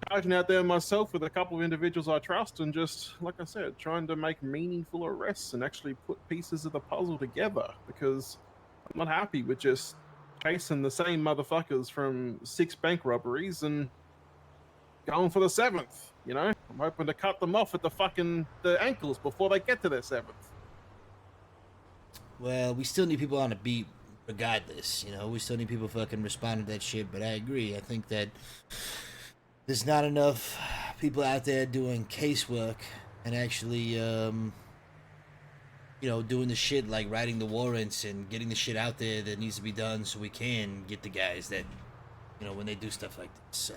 charging out there myself with a couple of individuals I trust and just, like I said, trying to make meaningful arrests and actually put pieces of the puzzle together because I'm not happy with just chasing the same motherfuckers from 6 bank robberies and going for the 7th, you know? I'm hoping to cut them off at the ankles before they get to their 7th. Well, we still need people on the beat regardless, you know? We still need people fucking responding to that shit, but I agree. I think that there's not enough people out there doing casework and actually, you know, doing the shit like writing the warrants and getting the shit out there that needs to be done so we can get the guys that, you know, when they do stuff like this. So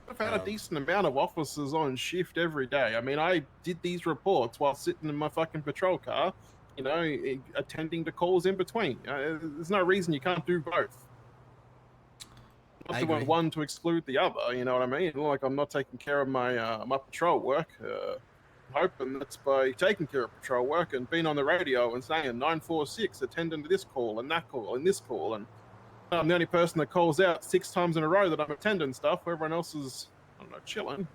I've had a decent amount of officers on shift every day. I mean, I did these reports while sitting in my fucking patrol car, you know, attending to calls in between. There's no reason you can't do both. I Not doing agree. one to exclude the other. You know what I mean? Like I'm not taking care of my my patrol work. I'm hoping that's by taking care of patrol work and being on the radio and saying 946 attending to this call and that call and this call, and I'm the only person that calls out 6 times in a row that I'm attending stuff. Everyone else is, I don't know, chilling.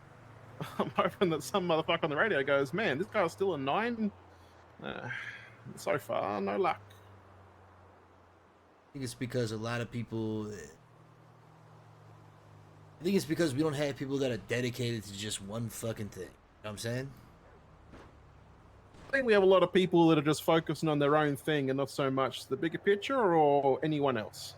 I'm hoping that some motherfucker on the radio goes, man, this guy's still a 9. So far, no luck. I think it's because a lot of people. I think it's because we don't have people that are dedicated to just one fucking thing. You know what I'm saying? I think we have a lot of people that are just focusing on their own thing and not so much the bigger picture or anyone else.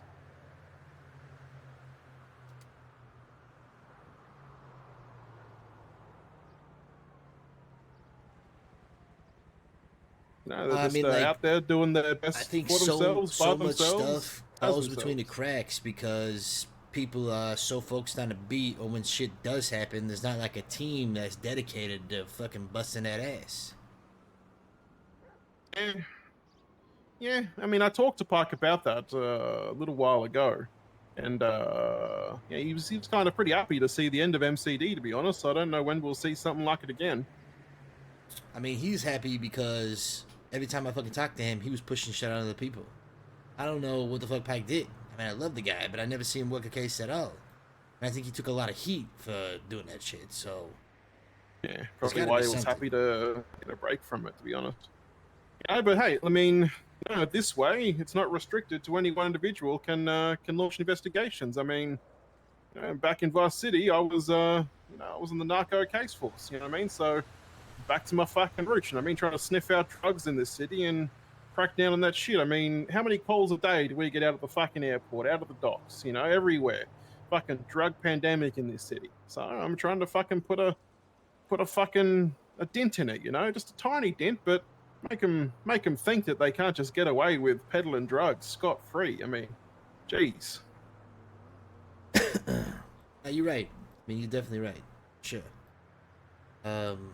No, they're I just mean, like, out there doing their best I think for themselves, so by much themselves. stuff as falls between the themselves. cracks because people are so focused on the beat, or when shit does happen, there's not like a team that's dedicated to fucking busting that ass. Yeah, I mean, I talked to Pike about that a little while ago, and yeah, he was kind of pretty happy to see the end of MCD. To be honest, so I don't know when we'll see something like it again. I mean, he's happy because every time I fucking talked to him, he was pushing shit on other people. I don't know what the fuck Pike did. I mean, I love the guy, but I never see him work a case at all. And I think he took a lot of heat for doing that shit, so... Yeah, probably gotta why be he was something. happy to get a break from it, to be honest. Yeah, but hey, I mean, this way, it's not restricted to any one individual can launch investigations. I mean, back in Vice City, I was I was in the narco case force. You know what I mean? So back to my fucking roots. You know what I mean? Trying to sniff out drugs in this city and crack down on that shit. I mean, how many calls a day do we get out of the fucking airport, out of the docks? You know, everywhere. Fucking drug pandemic in this city. So I'm trying to fucking put a fucking a dent in it. You know, just a tiny dent, but make them think that they can't just get away with peddling drugs scot-free. I mean, jeez. No, you're right. I mean, you're definitely right. Sure. And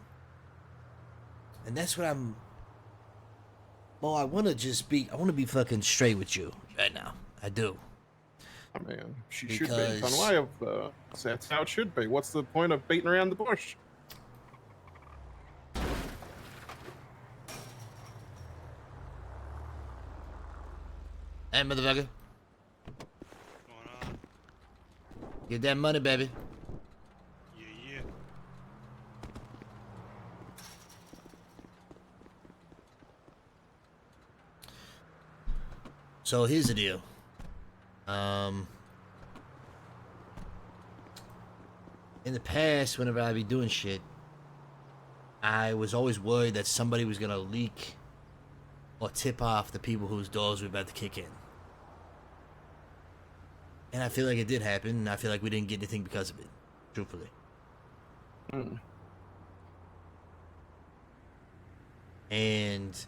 that's what I'm... Well, I want to be fucking straight with you right now. I do. I mean, she Because- should be. Conway, that's how it should be. What's the point of beating around the bush? Hey, motherfucker. What's going on? Get that money, baby. Yeah. So here's the deal. In the past, whenever I'd be doing shit, I was always worried that somebody was gonna leak or tip off the people whose doors were about to kick in. And I feel like it did happen, and I feel like we didn't get anything because of it, truthfully. And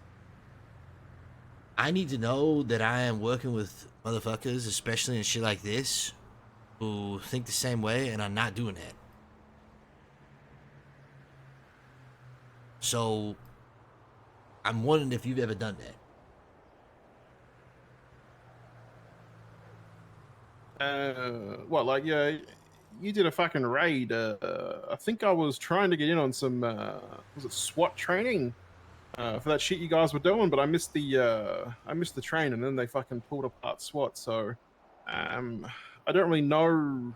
I need to know that I am working with motherfuckers, especially in shit like this, who think the same way and are not doing that. So, I'm wondering if you've ever done that. Well, like, yeah, you did a fucking raid. I think I was trying to get in on some, was it SWAT training? For that shit you guys were doing, but I missed the train, and then they fucking pulled apart SWAT. So, I don't really know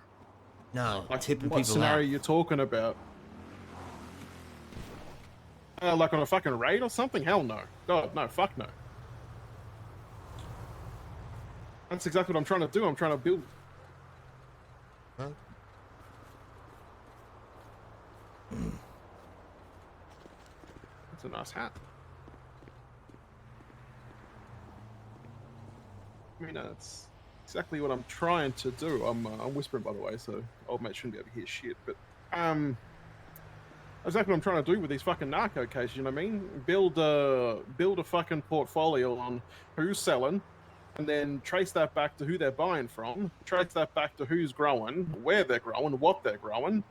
No, like tipping what people scenario out. you're talking about. Like on a fucking raid or something? Hell no. God, no, fuck no. That's exactly what I'm trying to do. I'm trying to build. Huh? That's a nice hat. I mean, that's exactly what I'm trying to do. I'm whispering, by the way, so old mate shouldn't be able to hear shit. But exactly what I'm trying to do with these fucking narco cases. You know what I mean? Build a fucking portfolio on who's selling, and then trace that back to who they're buying from. Trace that back to who's growing, where they're growing, what they're growing,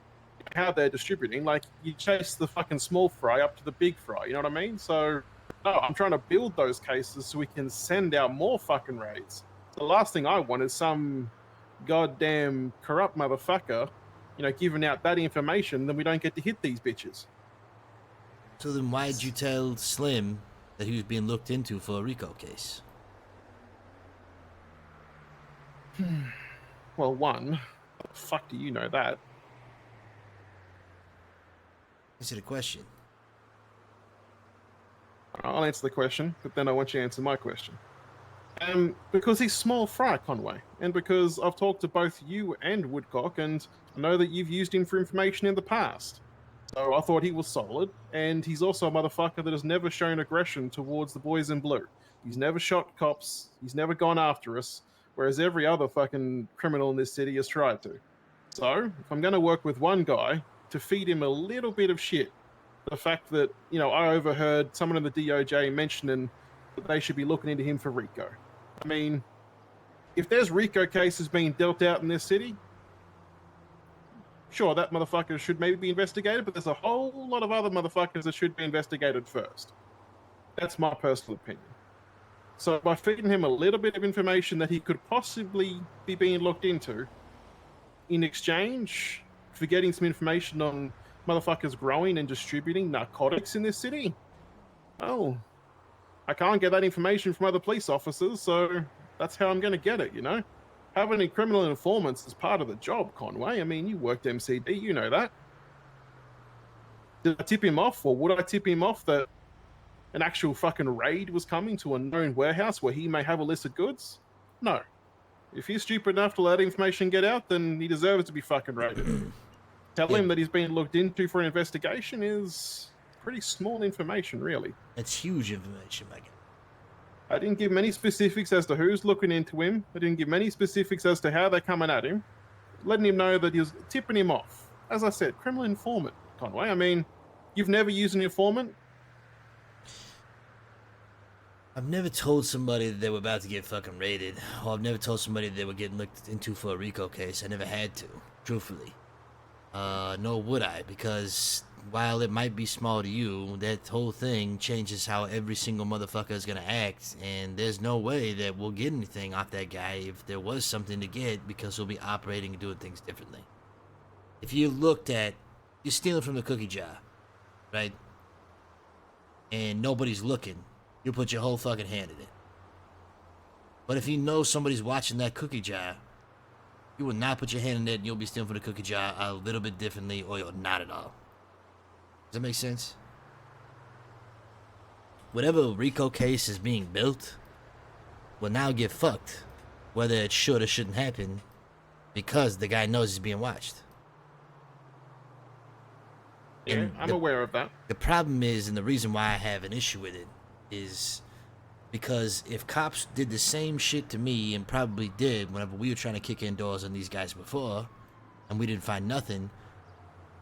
how they're distributing. Like, you chase the fucking small fry up to the big fry. You know what I mean? So, no, I'm trying to build those cases so we can send out more fucking raids. The last thing I want is some goddamn corrupt motherfucker, giving out that information, then we don't get to hit these bitches. So then why'd you tell Slim that he was being looked into for a RICO case? Well, one, how the fuck do you know that? Answer the question. I'll answer the question, but then I want you to answer my question. Because he's small fry, Conway, and because I've talked to both you and Woodcock, and I know that you've used him for information in the past. So I thought he was solid, and he's also a motherfucker that has never shown aggression towards the boys in blue. He's never shot cops, he's never gone after us, whereas every other fucking criminal in this city has tried to. So, if I'm going to work with one guy to feed him a little bit of shit, the fact that, I overheard someone in the DOJ mentioning that they should be looking into him for RICO. I mean, if there's RICO cases being dealt out in this city, sure, that motherfucker should maybe be investigated, but there's a whole lot of other motherfuckers that should be investigated first. That's my personal opinion. So by feeding him a little bit of information that he could possibly be being looked into, in exchange for getting some information on motherfuckers growing and distributing narcotics in this city, oh, I can't get that information from other police officers, so that's how I'm going to get it, Having any criminal informants is part of the job, Conway. I mean, you worked MCD, you know that. Did I tip him off, or would I tip him off that an actual fucking raid was coming to a known warehouse where he may have illicit goods? No. If he's stupid enough to let information get out, then he deserves to be fucking raided. Telling him that he's being looked into for an investigation is pretty small information, really. That's huge information, Megan. I didn't give many specifics as to who's looking into him. I didn't give many specifics as to how they're coming at him. Letting him know that he was tipping him off. As I said, criminal informant, Conway. I mean, you've never used an informant? I've never told somebody that they were about to get fucking raided. Or I've never told somebody they were getting looked into for a RICO case. I never had to, truthfully. Nor would I, because while it might be small to you, that whole thing changes how every single motherfucker is gonna act, and there's no way that we'll get anything off that guy if there was something to get, because he'll be operating and doing things differently. If you looked at, you're stealing from the cookie jar, right? And nobody's looking, you put your whole fucking hand in it. But if you know somebody's watching that cookie jar, you will not put your hand in it, and you'll be stealing from the cookie jar a little bit differently, or not at all. Does that make sense? Whatever RICO case is being built will now get fucked, whether it should or shouldn't happen, because the guy knows he's being watched. Yeah, And I'm aware of that. The problem is, and the reason why I have an issue with it, is because if cops did the same shit to me, and probably did whenever we were trying to kick in doors on these guys before, and we didn't find nothing,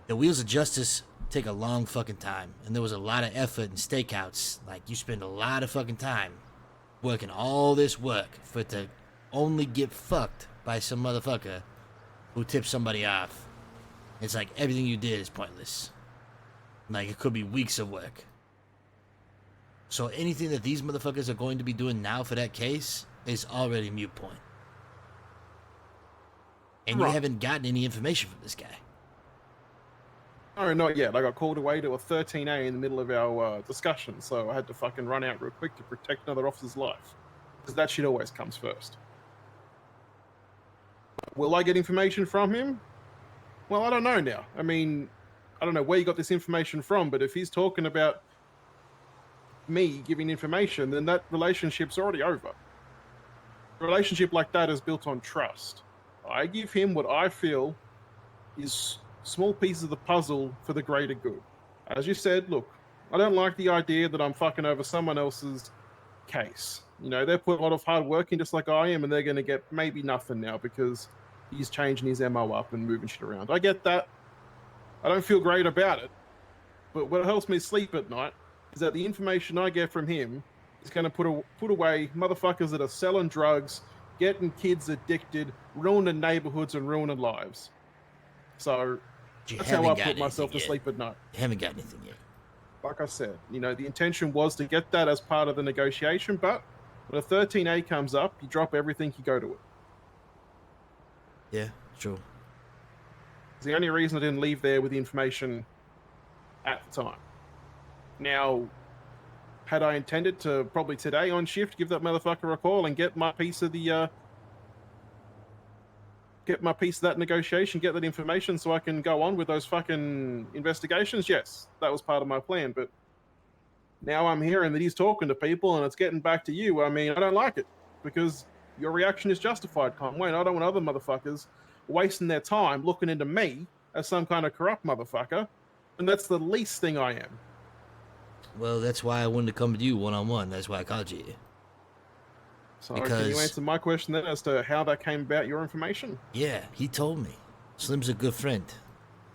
the wheels of justice take a long fucking time, and there was a lot of effort and stakeouts. Like, you spend a lot of fucking time working all this work for it to only get fucked by some motherfucker who tipped somebody off. It's like everything you did is pointless. Like, it could be weeks of work. So anything that these motherfuckers are going to be doing now for that case is already a moot point. And you haven't gotten any information from this guy. No, not yet. I got called away to a 13A in the middle of our discussion, so I had to fucking run out real quick to protect another officer's life. Because that shit always comes first. Will I get information from him? Well, I don't know now. I mean, I don't know where you got this information from, but if he's talking about me giving information, then that relationship's already over. A relationship like that is built on trust. I give him what I feel is small pieces of the puzzle for the greater good. As you said, look, I don't like the idea that I'm fucking over someone else's case. They're putting a lot of hard work in just like I am, and they're going to get maybe nothing now because he's changing his MO up and moving shit around. I get that. I don't feel great about it. But what helps me sleep at night is that the information I get from him is going to put away motherfuckers that are selling drugs, getting kids addicted, ruining neighborhoods and ruining lives. So that's how I put myself to sleep at night. You haven't got anything yet. Like I said, the intention was to get that as part of the negotiation, but when a 13A comes up, you drop everything, you go to it. Yeah, true. It's the only reason I didn't leave there with the information at the time. Now, had I intended to probably today on shift give that motherfucker a call and get my piece of the that negotiation, get that information so I can go on with those fucking investigations, yes, that was part of my plan. But now I'm hearing that he's talking to people and it's getting back to you. I mean, I don't like it because your reaction is justified, Conway, and I don't want other motherfuckers wasting their time looking into me as some kind of corrupt motherfucker, and that's the least thing I am. Well, that's why I wanted to come to you one-on-one. That's why I called you. So can you Because- answer my question then as to how that came about, your information? Yeah, he told me. Slim's a good friend.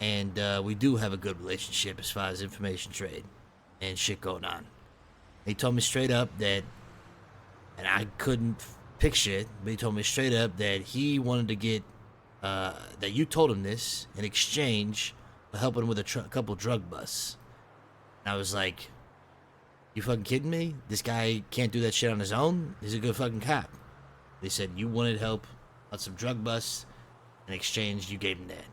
And we do have a good relationship as far as information trade and shit going on. He told me straight up that, and I couldn't picture it, but he told me straight up that he wanted to get, that you told him this in exchange for helping with a couple drug busts. And I was like, you fucking kidding me? This guy can't do that shit on his own? He's a good fucking cop. They said you wanted help on some drug busts. In exchange, you gave him that.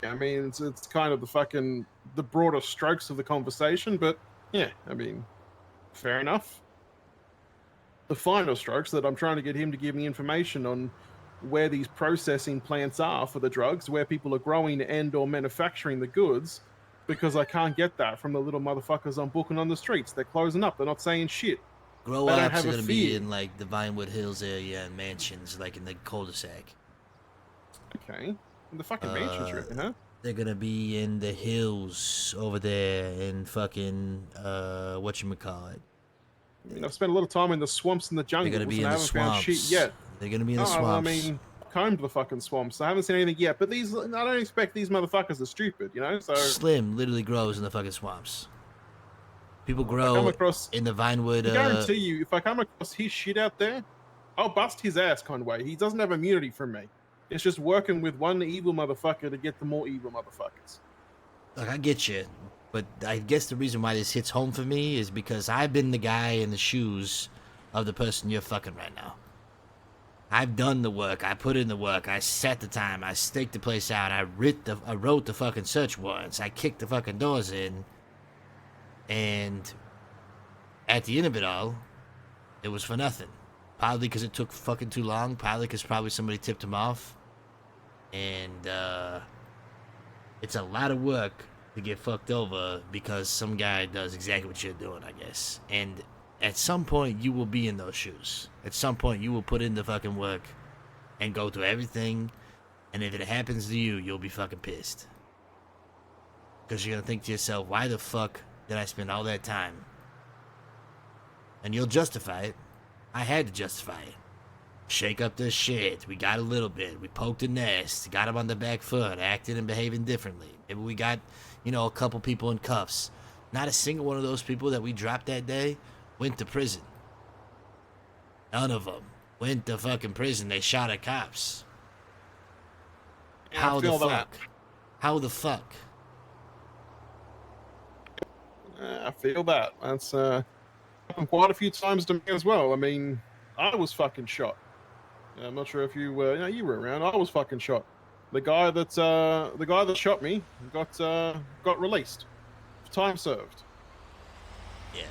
Yeah, I mean, it's kind of the broader strokes of the conversation, but yeah, I mean, fair enough. The finer strokes that I'm trying to get him to give me information on where these processing plants are for the drugs, where people are growing and or manufacturing the goods, because I can't get that from the little motherfuckers I'm booking on the streets. They're closing up. They're not saying shit. Grow They don't ups have are a gonna be fear. in like the Vinewood Hills area and mansions, like in the cul-de-sac. Okay. The fucking mansions, you reckon, huh? They're gonna be in the hills over there in fucking whatchamacallit. I mean, I've spent a lot of time in the swamps and the They're jungles, gonna be and in I the haven't found shit swamps. yet. They're gonna be in the Oh, swamps. well, I mean, combed the fucking swamps. I haven't seen anything yet, but I don't expect these motherfuckers are stupid, you know? So Slim literally grows in the fucking swamps. People come grow across- in the Vinewood. I guarantee you, if I come across his shit out there, I'll bust his ass, Conway. He doesn't have immunity from me. It's just working with one evil motherfucker to get the more evil motherfuckers. Like, I get you, but I guess the reason why this hits home for me is because I've been the guy in the shoes of the person you're fucking right now. I've done the work. I put in the work. I set the time. I staked the place out. I wrote the fucking search warrants. I kicked the fucking doors in. And at the end of it all, it was for nothing. Partly because it took fucking too long. Partly because probably somebody tipped him off. And it's a lot of work to get fucked over because some guy does exactly what you're doing, I guess. And at some point, you will be in those shoes. At some point, you will put in the fucking work and go through everything. And if it happens to you, you'll be fucking pissed. Because you're going to think to yourself, why the fuck did I spend all that time? And you'll justify it. I had to justify it. Shake up this shit. We got a little bit. We poked the nest. Got him on the back foot. Acting and behaving differently. Maybe we got, a couple people in cuffs. Not a single one of those people that we dropped that day went to prison. None of them went to fucking prison. They shot at cops. Yeah, I How the feel that. fuck? How the fuck? I feel that. That's happened quite a few times to me as well. I mean, I was fucking shot. I'm not sure if you were, you were around. I was fucking shot. The guy that shot me got released. Time served. Yeah.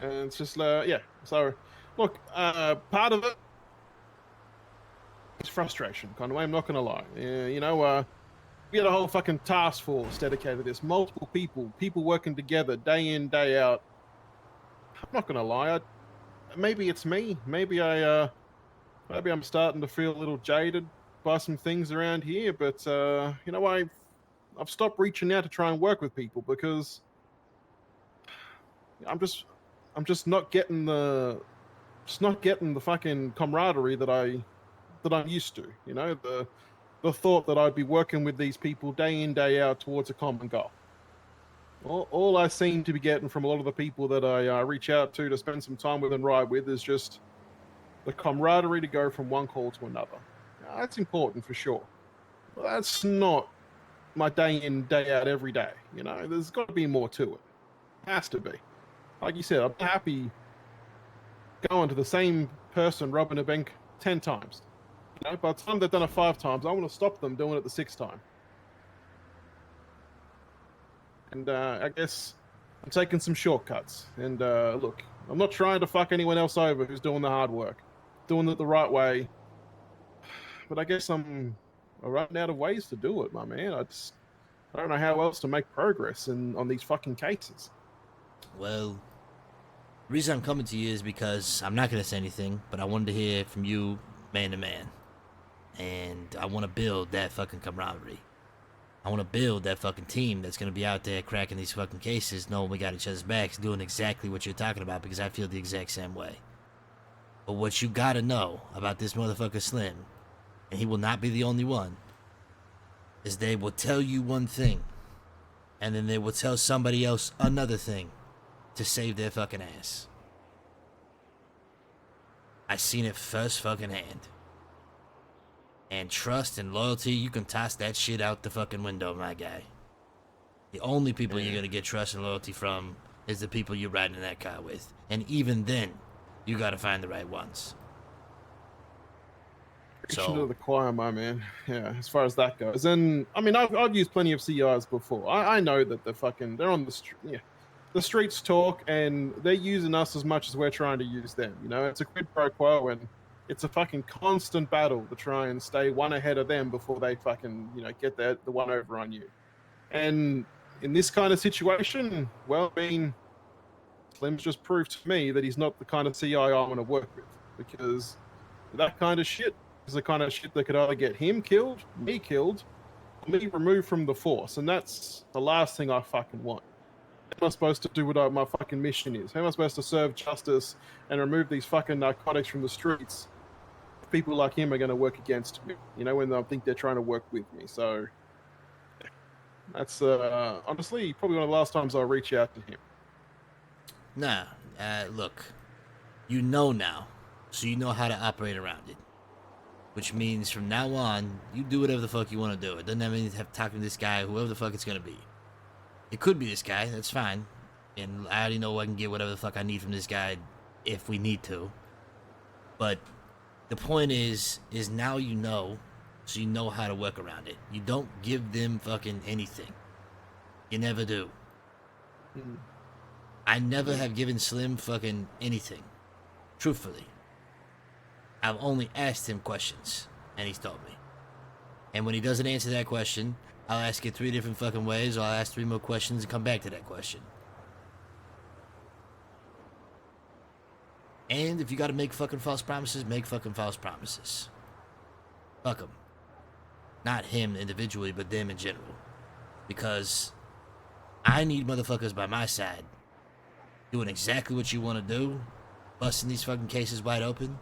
And it's just yeah. So look, part of it is frustration, Conway. I'm not gonna lie. We had a whole fucking task force dedicated to this. Multiple people working together day in, day out. I'm not gonna lie. Maybe it's me. Maybe I'm starting to feel a little jaded by some things around here. But I've stopped reaching out to try and work with people because I'm just not getting the fucking camaraderie that I'm used to. The thought that I'd be working with these people day in, day out towards a common goal. All I seem to be getting from a lot of the people that I reach out to spend some time with and ride with is just the camaraderie to go from one call to another. Now, that's important for sure. But that's not my day in, day out every day. There's got to be more to it. Has to be. Like you said, I'm happy going to the same person robbing a bank 10 times. You know, by the time they've done it 5 times, I want to stop them doing it the 6th time. And I guess I'm taking some shortcuts. And look, I'm not trying to fuck anyone else over who's doing the hard work, doing it the right way. But I guess I'm running out of ways to do it, my man. I don't know how else to make progress on these fucking cases. Well, the reason I'm coming to you is because I'm not going to say anything, but I wanted to hear from you man to man. And I want to build that fucking camaraderie. I want to build that fucking team that's going to be out there cracking these fucking cases, knowing we got each other's backs, doing exactly what you're talking about, because I feel the exact same way. But what you got to know about this motherfucker Slim, and he will not be the only one, is they will tell you one thing, and then they will tell somebody else another thing to save their fucking ass. I seen it first fucking hand. And trust and loyalty, you can toss that shit out the fucking window, my guy. The only people you're gonna get trust and loyalty from is the people you're riding in that car with. And even then, you gotta find the right ones. Preaching to the choir, my man. Yeah, as far as that goes. And I mean, I've used plenty of CIs before. I know that they're on the street. Yeah, the streets talk, and they're using us as much as we're trying to use them. You know, it's a quid pro quo, and it's a fucking constant battle to try and stay one ahead of them before they fucking, you know, get the one over on you. And in this kind of situation, well, I mean, Slim's just proved to me that he's not the kind of CI I want to work with, because that kind of shit is the kind of shit that could either get him killed, or me removed from the force, and that's the last thing I fucking want. How am I supposed to do what my fucking mission is? How am I supposed to serve justice and remove these fucking narcotics from the streets? People like him are going to work against me, you know, when I think they're trying to work with me. So that's honestly probably one of the last times I'll reach out to him. Nah, look, you know now, so you know how to operate around it. Which means from now on, you do whatever the fuck you want to do. It doesn't have anything to have to talk to this guy, whoever the fuck it's going to be. It could be this guy, that's fine. And I already know I can get whatever the fuck I need from this guy if we need to. But the point is now you know, so you know how to work around it. You don't give them fucking anything. You never do. I never have given Slim fucking anything. Truthfully. I've only asked him questions, and he's told me. And when he doesn't answer that question, I'll ask it 3 different fucking ways, or I'll ask 3 more questions and come back to that question. And if you gotta make fucking false promises, make fucking false promises. Fuck them. Not him individually, but them in general. Because I need motherfuckers by my side doing exactly what you want to do, busting these fucking cases wide open,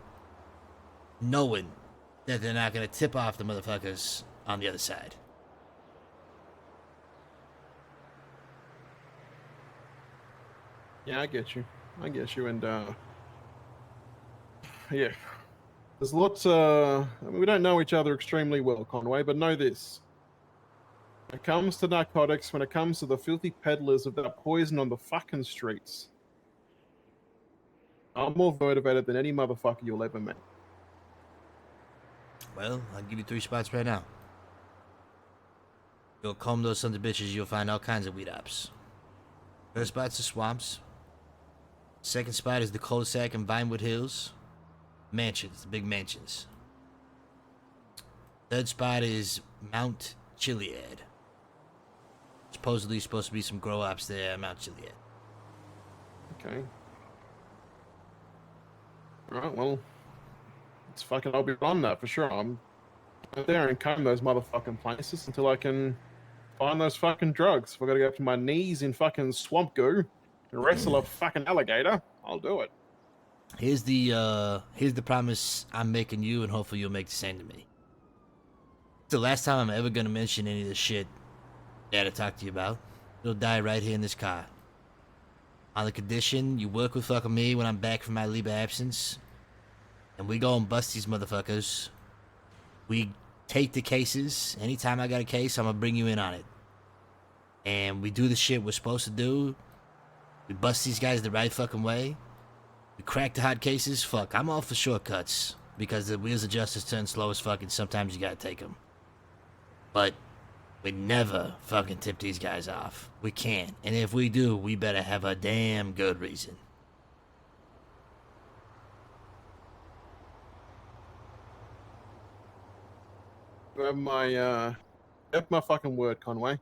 knowing that they're not gonna tip off the motherfuckers on the other side. Yeah, I get you, and yeah, there's lots. I mean, we don't know each other extremely well, Conway, but know this: when it comes to narcotics, when it comes to the filthy peddlers of that poison on the fucking streets, I'm more motivated than any motherfucker you'll ever meet. Well, I'll give you 3 spots right now. You'll comb those sons of bitches, you'll find all kinds of weed ops. First spot's the swamps. Second spot is the cul-de-sac in Vinewood Hills. Mansions, the big mansions. Third spot is Mount Chiliad. Supposedly supposed to be some grow ops there at Mount Chiliad. Okay. Alright, well, it's fucking, I'll be on that for sure. I'm out there and comb those motherfucking places until I can find those fucking drugs. If I gotta go up to my knees in fucking swamp goo and wrestle a fucking alligator, I'll do it. Here's the promise I'm making you, and hopefully you'll make the same to me. It's the last time I'm ever gonna mention any of the shit that I talked to you about. It'll die right here in this car. On the condition you work with fucking me when I'm back from my leave of absence, and we go and bust these motherfuckers. We take the cases. Anytime I got a case, I'm gonna bring you in on it. And we do the shit we're supposed to do. We bust these guys the right fucking way. We crack the hot cases. Fuck, I'm all for shortcuts because the wheels of justice turn slow as fuck, and sometimes you gotta take them. But we never fucking tip these guys off. We can't. And if we do, we better have a damn good reason. You have my fucking word, Conway. I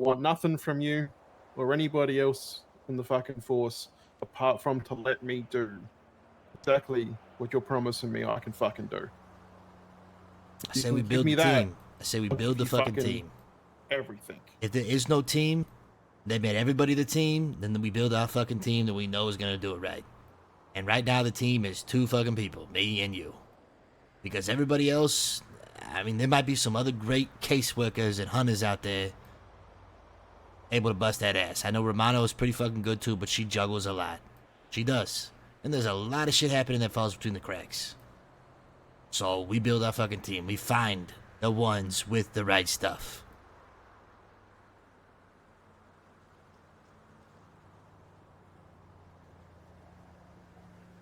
want nothing from you or anybody else in the fucking force apart from to let me do exactly what you're promising me I can fucking do. I say we build the team. I say we I'll build the give you fucking fucking team. Everything. If there is no team, they made everybody the team, then we build our fucking team that we know is gonna do it right. And right now the team is 2 fucking people, me and you. Because everybody else, I mean, there might be some other great caseworkers and hunters out there able to bust that ass. I know Romano is pretty fucking good too, but she juggles a lot. She does. And there's a lot of shit happening that falls between the cracks. So we build our fucking team. We find the ones with the right stuff.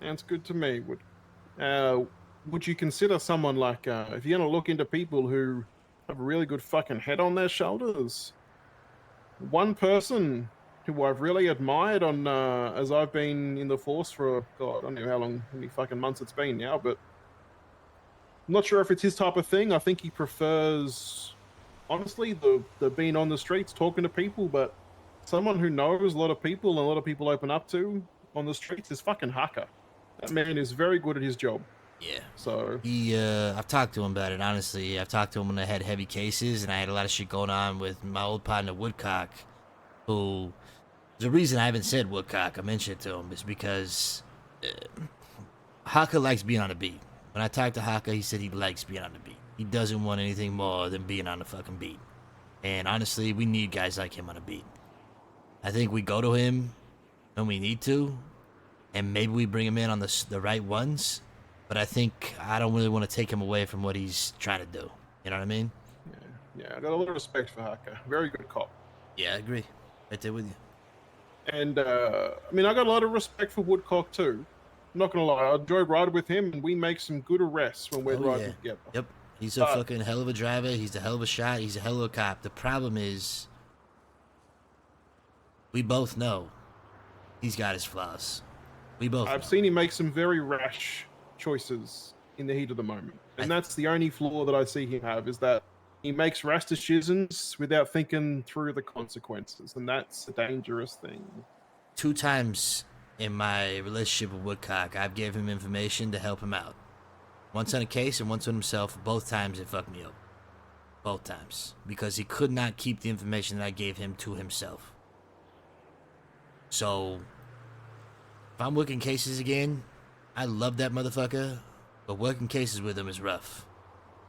Sounds good to me. Would you consider someone like, if you're gonna look into people who have a really good fucking head on their shoulders, one person who I've really admired on, as I've been in the force for, God, I don't know how many fucking months it's been now, but I'm not sure if it's his type of thing. I think he prefers, honestly, the being on the streets, talking to people, but someone who knows a lot of people and a lot of people open up to on the streets is fucking Haka. That man is very good at his job. Yeah. So I've talked to him about it, honestly. I've talked to him when I had heavy cases and I had a lot of shit going on with my old partner Woodcock, who, the reason I haven't said Woodcock, I mentioned it to him, is because Haka likes being on the beat. When I talked to Haka, he said he likes being on the beat. He doesn't want anything more than being on the fucking beat. And honestly, we need guys like him on the beat. I think we go to him when we need to, and maybe we bring him in on the right ones. But I think I don't really want to take him away from what he's trying to do. You know what I mean? yeah, I got a lot of respect for Haka. Very good cop. Yeah, I agree. Right there with you. And I mean, I got a lot of respect for Woodcock too. I'm not gonna lie, I enjoy riding with him, and we make some good arrests when we're riding together. Yep. He's a fucking hell of a driver. He's a hell of a shot. He's a hell of a cop. The problem is, we both know he's got his flaws. We both. I've seen him make some very rash choices in the heat of the moment, and that's the only flaw that I see him have, is that he makes rash decisions without thinking through the consequences, and that's a dangerous thing. 2 times in my relationship with Woodcock, I've gave him information to help him out. Once on a case and once on himself. Both times it fucked me up. Both times. Because he could not keep the information that I gave him to himself. So, if I'm working cases again, I love that motherfucker, but working cases with him is rough.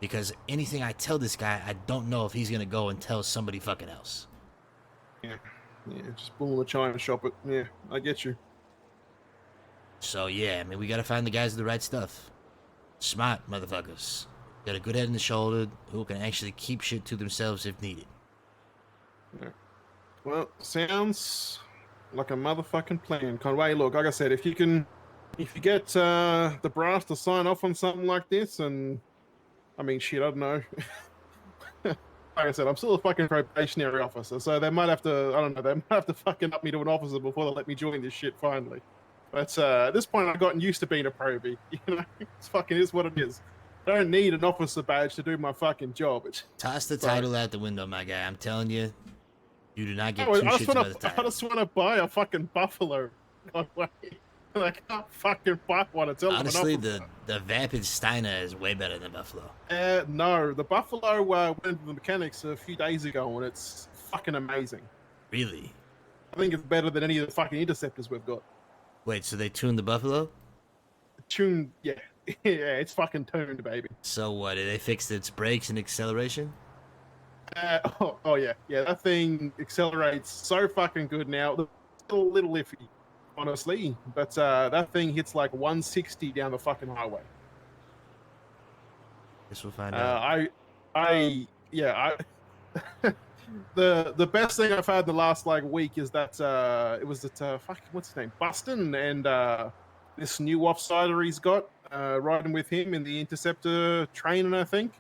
Because anything I tell this guy, I don't know if he's gonna go and tell somebody fucking else. Yeah, just bull in the china shop it. Yeah, I get you. So yeah, I mean, we gotta find the guys with the right stuff. Smart motherfuckers. Got a good head and the shoulder, who can actually keep shit to themselves if needed. Yeah. Well, sounds like a motherfucking plan, Conway. Look, like I said, if you get the brass to sign off on something like this, and I mean, shit, I don't know. Like I said, I'm still a fucking probationary officer, so they might have to, I don't know, they might have to fucking up me to an officer before they let me join this shit finally. But at this point, I've gotten used to being a probie. You know, it's fucking is what it is. I don't need an officer badge to do my fucking job. Toss the title out the window, my guy. I'm telling you, you do not get I two shits by the title. I just want to buy a fucking buffalo. I can't fucking buy one until honestly, the Vapid Steiner is way better than Buffalo. No, the Buffalo went to the mechanics a few days ago, and it's fucking amazing. Really? I think it's better than any of the fucking interceptors we've got. Wait, so they tuned the Buffalo? Tuned, yeah. Yeah, it's fucking tuned, baby. So what, did they fix its brakes and acceleration? Oh yeah. That thing accelerates so fucking good now. It's still a little iffy, honestly, but that thing hits like 160 down the fucking highway. Guess we'll find out. The best thing I've had the last like week is that it was at fucking what's his name, Buston, and this new offsider he's got riding with him in the Interceptor training, I think.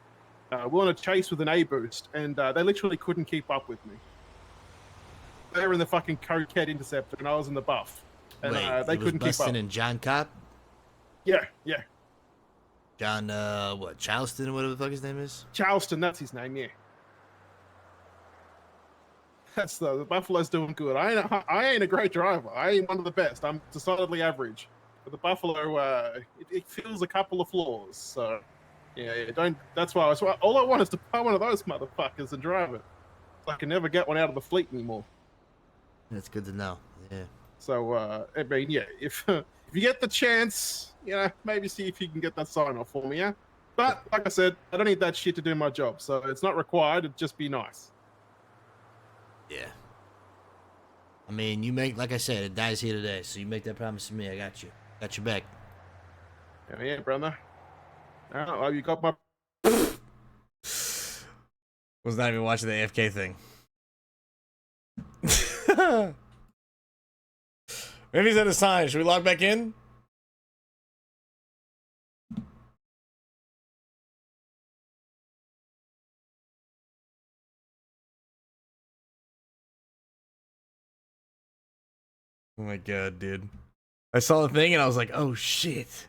We're on a chase with an A boost, and they literally couldn't keep up with me. They were in the fucking Cokehead Interceptor, and I was in the Buff, and Wait, they it was couldn't keep Bustin up. and John Cop? Yeah, yeah, John, what, Charleston, whatever the fuck his name is? Charleston, that's his name. Yeah, that's the Buffalo's doing good. I ain't a great driver. I ain't one of the best. I'm decidedly average. But the Buffalo, it feels a couple of flaws. So, yeah, don't. That's why all I want is to buy one of those motherfuckers and drive it. I can never get one out of the fleet anymore. That's good to know. Yeah. So, I mean, yeah, if you get the chance, you know, maybe see if you can get that sign off for me, yeah? But, like I said, I don't need that shit to do my job, so it's not required, it'd just be nice. Yeah. I mean, you make, like I said, it dies here today, so you make that promise to me, I got you. Got your back. Yeah, brother. Oh, you got my... Was not even watching the AFK thing. Maybe he's at a sign. Should we log back in? Oh my god, dude. I saw the thing and I was like, oh shit.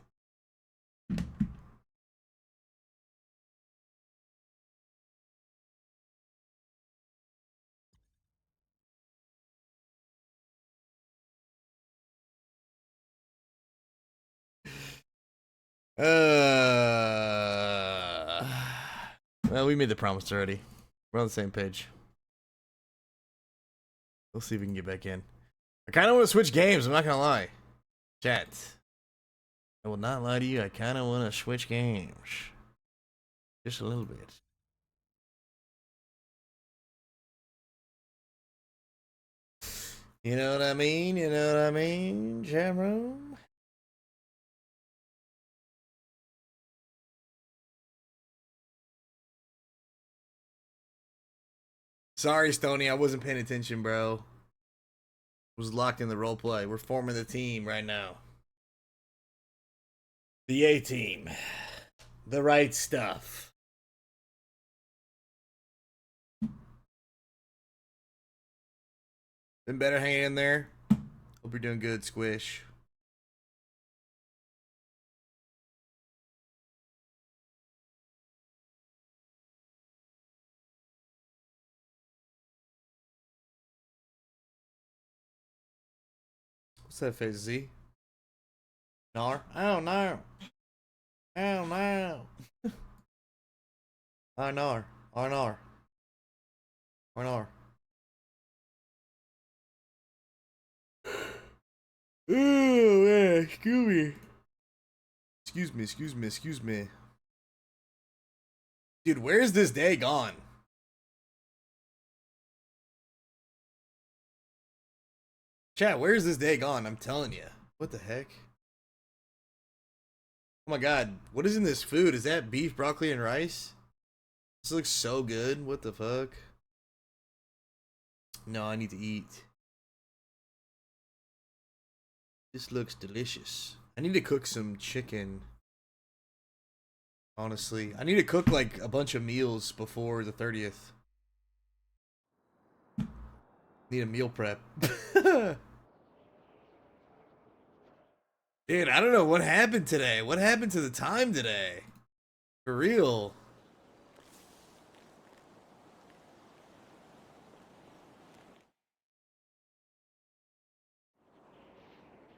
Well, we made the promise already. We're on the same page. We'll see if we can get back in. I kind of want to switch games, I'm not gonna lie. Chat. I will not lie to you, I kind of want to switch games. Just a little bit. You know what I mean? You know what I mean, chat room? Sorry, Stoney, I wasn't paying attention, bro. Was locked in the role play. We're forming the team right now. The A team. The right stuff. Been better hanging in there. Hope you're doing good, Squish. What's that face, Z? Nar? I don't know. I don't know. Arnar. Arnar. Arnar. Oh, man. Excuse me. Excuse me, excuse me, excuse me. Dude, where's this day gone? Chat, where's this day gone? I'm telling you. What the heck? Oh my god. What is in this food? Is that beef, broccoli, and rice? This looks so good. What the fuck? No, I need to eat. This looks delicious. I need to cook some chicken. Honestly. I need to cook like a bunch of meals before the 30th. Need a meal prep. Dude, I don't know what happened today. What happened to the time today? For real.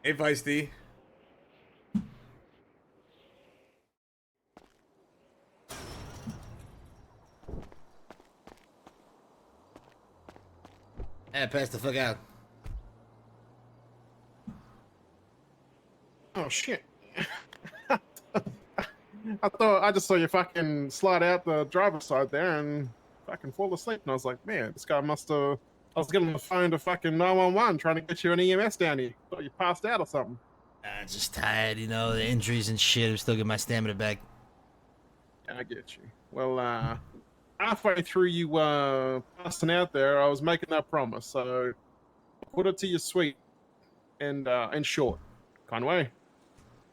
Hey, Feisty. Hey, pass the fuck out. Oh, shit. I just saw you fucking slide out the driver's side there and fucking fall asleep. And I was like, man, this guy must have... I was getting on the phone to fucking 911 trying to get you an EMS down here. Thought you passed out or something. I'm just tired, you know, the injuries and shit. I'm still getting my stamina back. I get you. Well, halfway through you busting out there, I was making that promise. So put it to your sweet and short, Conway.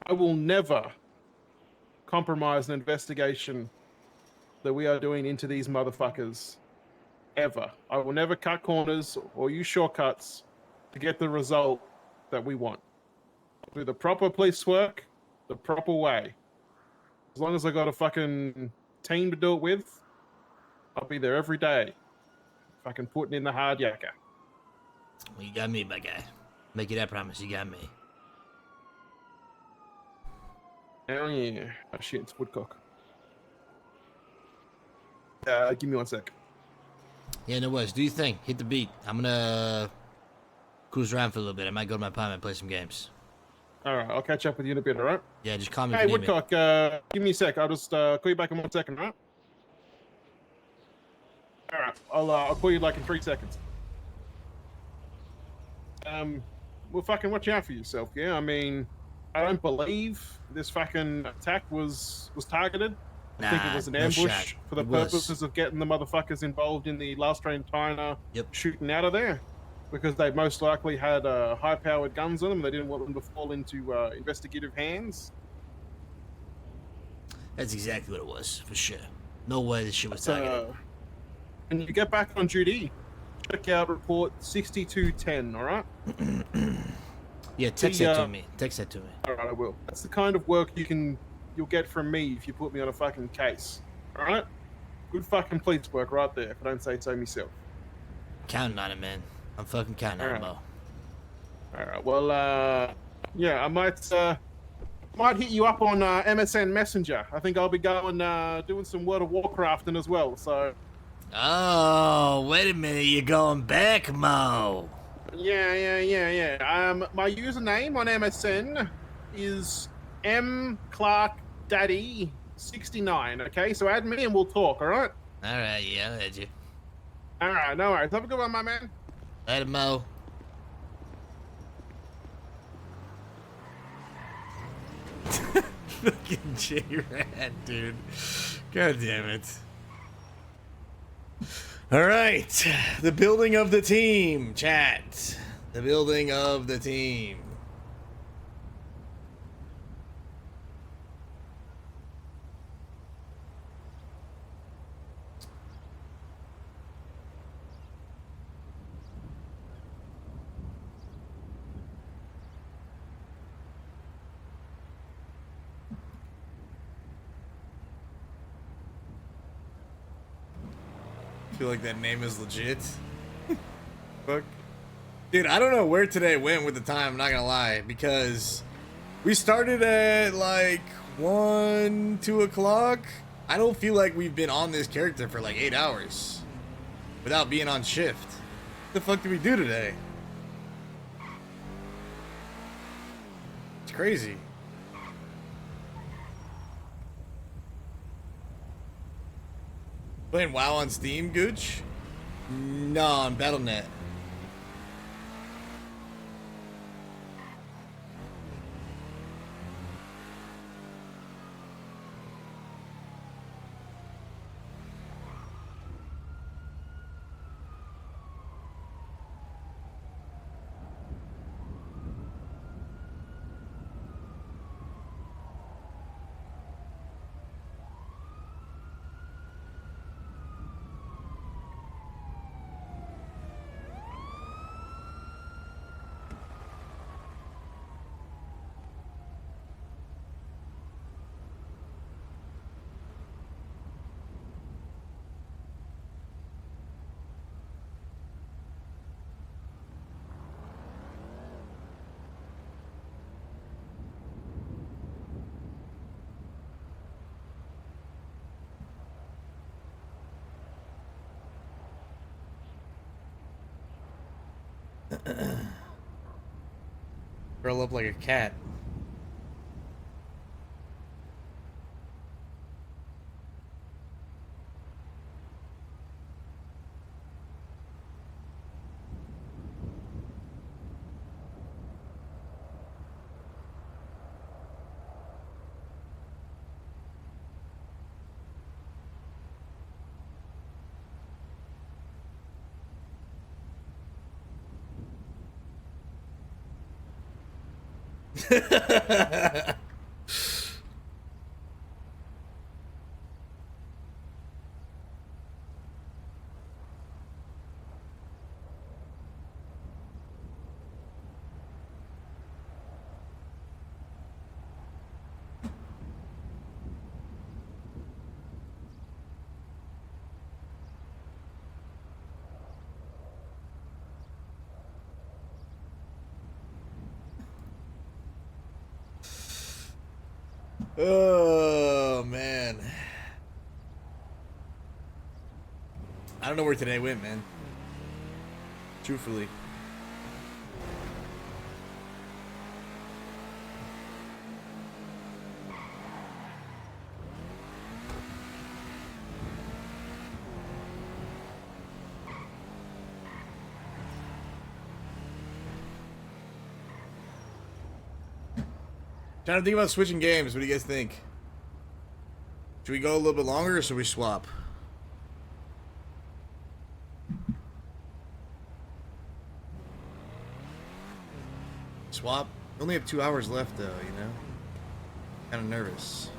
I will never compromise an investigation that we are doing into these motherfuckers. Ever. I will never cut corners or use shortcuts to get the result that we want. I'll do the proper police work, the proper way. As long as I got a fucking team to do it with, I'll be there every day. Fucking putting in the hard yakka. Well, you got me, my guy. Make you that promise. You got me. Hell yeah. Oh shit, it's Woodcock. Give me 1 sec. Yeah, no worries. Do you think? Hit the beat. I'm gonna cruise around for a little bit. I might go to my apartment and play some games. Alright, I'll catch up with you in a bit, alright? Yeah, just call me Hey, if you need me. Woodcock, give me a sec. I'll just call you back in 1 second, alright? Alright, I'll call you like in 3 seconds. Well, fucking watch out for yourself, yeah? I mean, I don't believe this fucking attack was targeted. I think it was an no ambush shot. for the It was. purposes of getting the motherfuckers involved in the last train China Yep. shooting out of there. Because they most likely had high-powered guns on them. They didn't want them to fall into investigative hands. That's exactly what it was, for sure. No way this shit was targeted. And you get back on duty, check out report 6210, all right? Yeah, text that to me. Text that to me. All right, I will. That's the kind of work you'll get from me if you put me on a fucking case, all right? Good fucking police work right there, if I don't say so myself. Counting on it, man. I'm fucking counting on it, Mo. All right, well, yeah, I might hit you up on MSN Messenger. I think I'll be going doing some World of Warcrafting as well, so... Oh, wait a minute. You're going back, Mo. Yeah. My username on MSN is mclarkdaddy69, okay? So add me and we'll talk, all right? All right, yeah, I'll add you. All right, no worries. Have a good one, my man. Later, Mo. Fucking J-Rat, dude. God damn it. All right. The building of the team, chat. The building of the team. I feel like that name is legit. Fuck. Dude, I don't know where today went with the time, I'm not gonna lie, because we started at like 1, 2 o'clock. I don't feel like we've been on this character for like 8 hours without being on shift. What the fuck did we do today? It's crazy. Playing WoW on Steam, Gooch? No, on Battle.net. Curl up like a cat. Oh man, I don't know where today went, man. Truthfully. Trying to think about switching games. What do you guys think? Should we go a little bit longer or should we swap? Swap? We only have 2 hours left though, you know? Kind of nervous.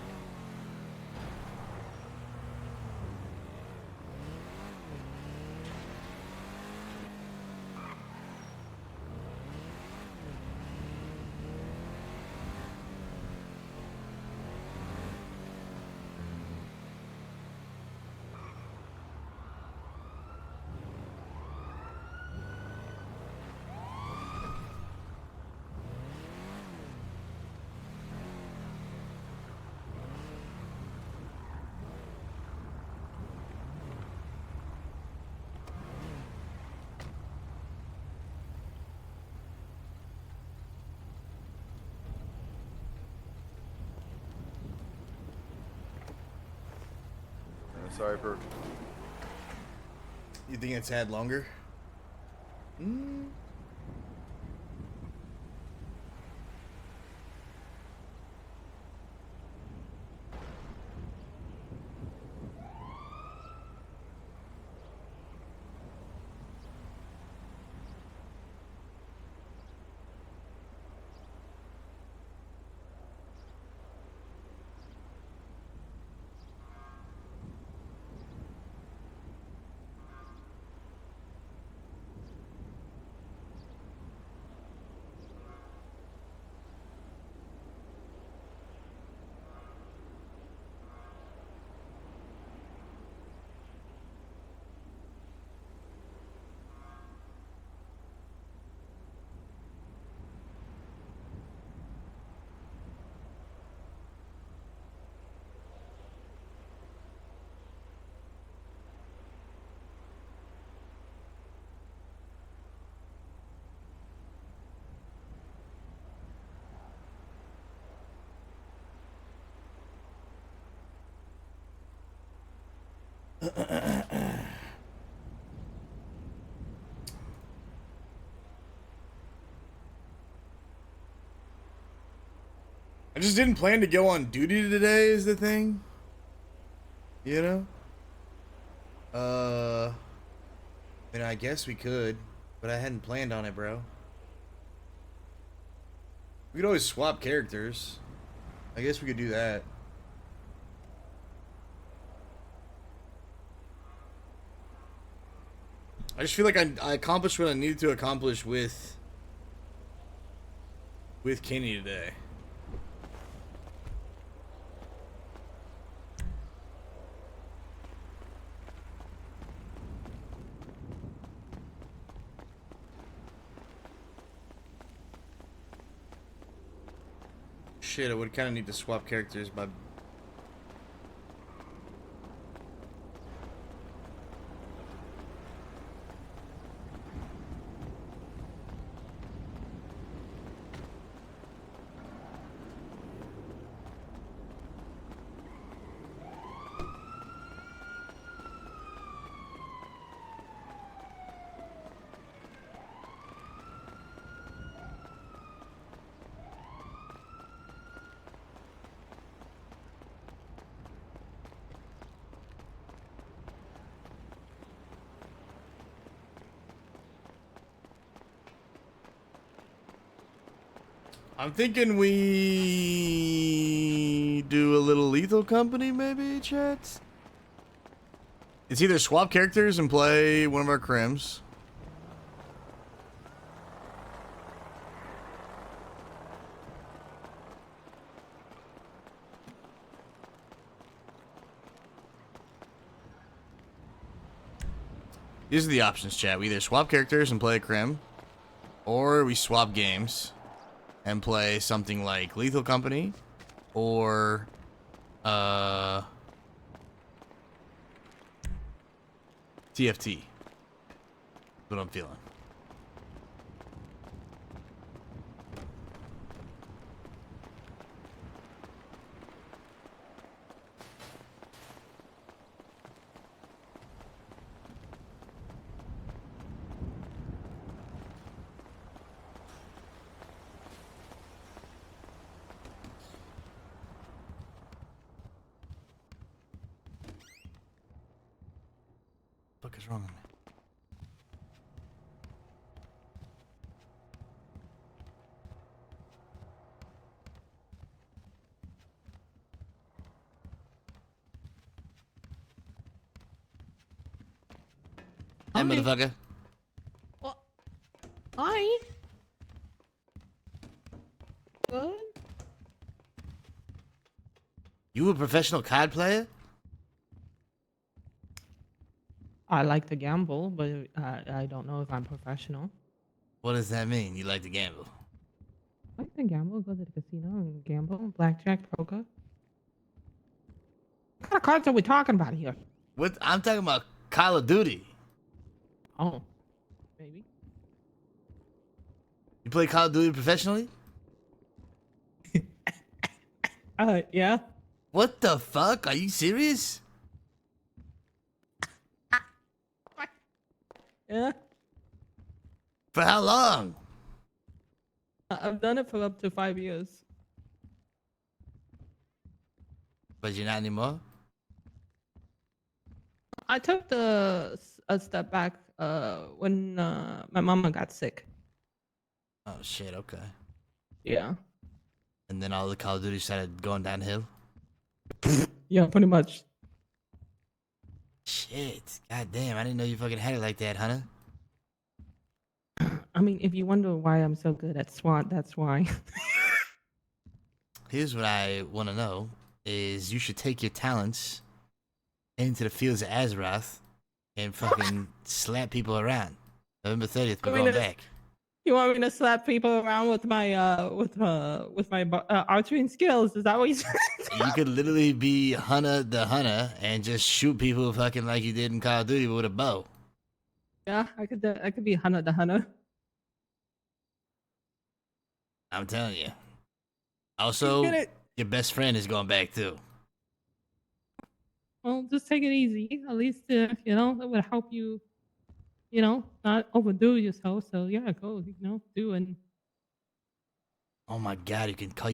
Sorry for. You think it's had longer? I just didn't plan to go on duty today is the thing. You know? I mean, I guess we could, but I hadn't planned on it, bro. We could always swap characters. I guess we could do that. I just feel like I accomplished what I needed to accomplish with Kenny today. Shit, I would kind of need to swap characters by... I'm thinking we do a little Lethal Company, maybe, chat? It's either swap characters and play one of our crims. These are the options, chat. We either swap characters and play a crim, or we swap games and play something like Lethal Company, or TFT. That's what I'm feeling. What the fuck is wrong with me? Hey, motherfucker. Hi. Good. You a professional card player? I like to gamble, but I don't know if I'm professional. What does that mean? You like to gamble? I like to gamble, go to the casino and gamble, blackjack, poker. What kind of cards are we talking about here? What? I'm talking about Call of Duty. Oh, maybe. You play Call of Duty professionally? Yeah. What the fuck? Are you serious? Yeah. For how long? I've done it for up to 5 years. But you're not anymore? I took a step back when my mama got sick. Oh shit, okay. Yeah. And then all the Call of Duty started going downhill? Yeah, pretty much. Shit. God damn, I didn't know you fucking had it like that, Hunter. I mean, if you wonder why I'm so good at SWAT, that's why. Here's what I want to know is you should take your talents into the fields of Azeroth and fucking slap people around. November 30th, we're going back. You want me to slap people around with my archery skills? Is that what you said? You could literally be Hunter the Hunter and just shoot people fucking like you did in Call of Duty with a bow. Yeah, I could be Hunter the Hunter. I'm telling you. Also, your best friend is going back too. Well, just take it easy. At least it would help you, not overdo yourself. So yeah, go, do and. Oh my god, you can call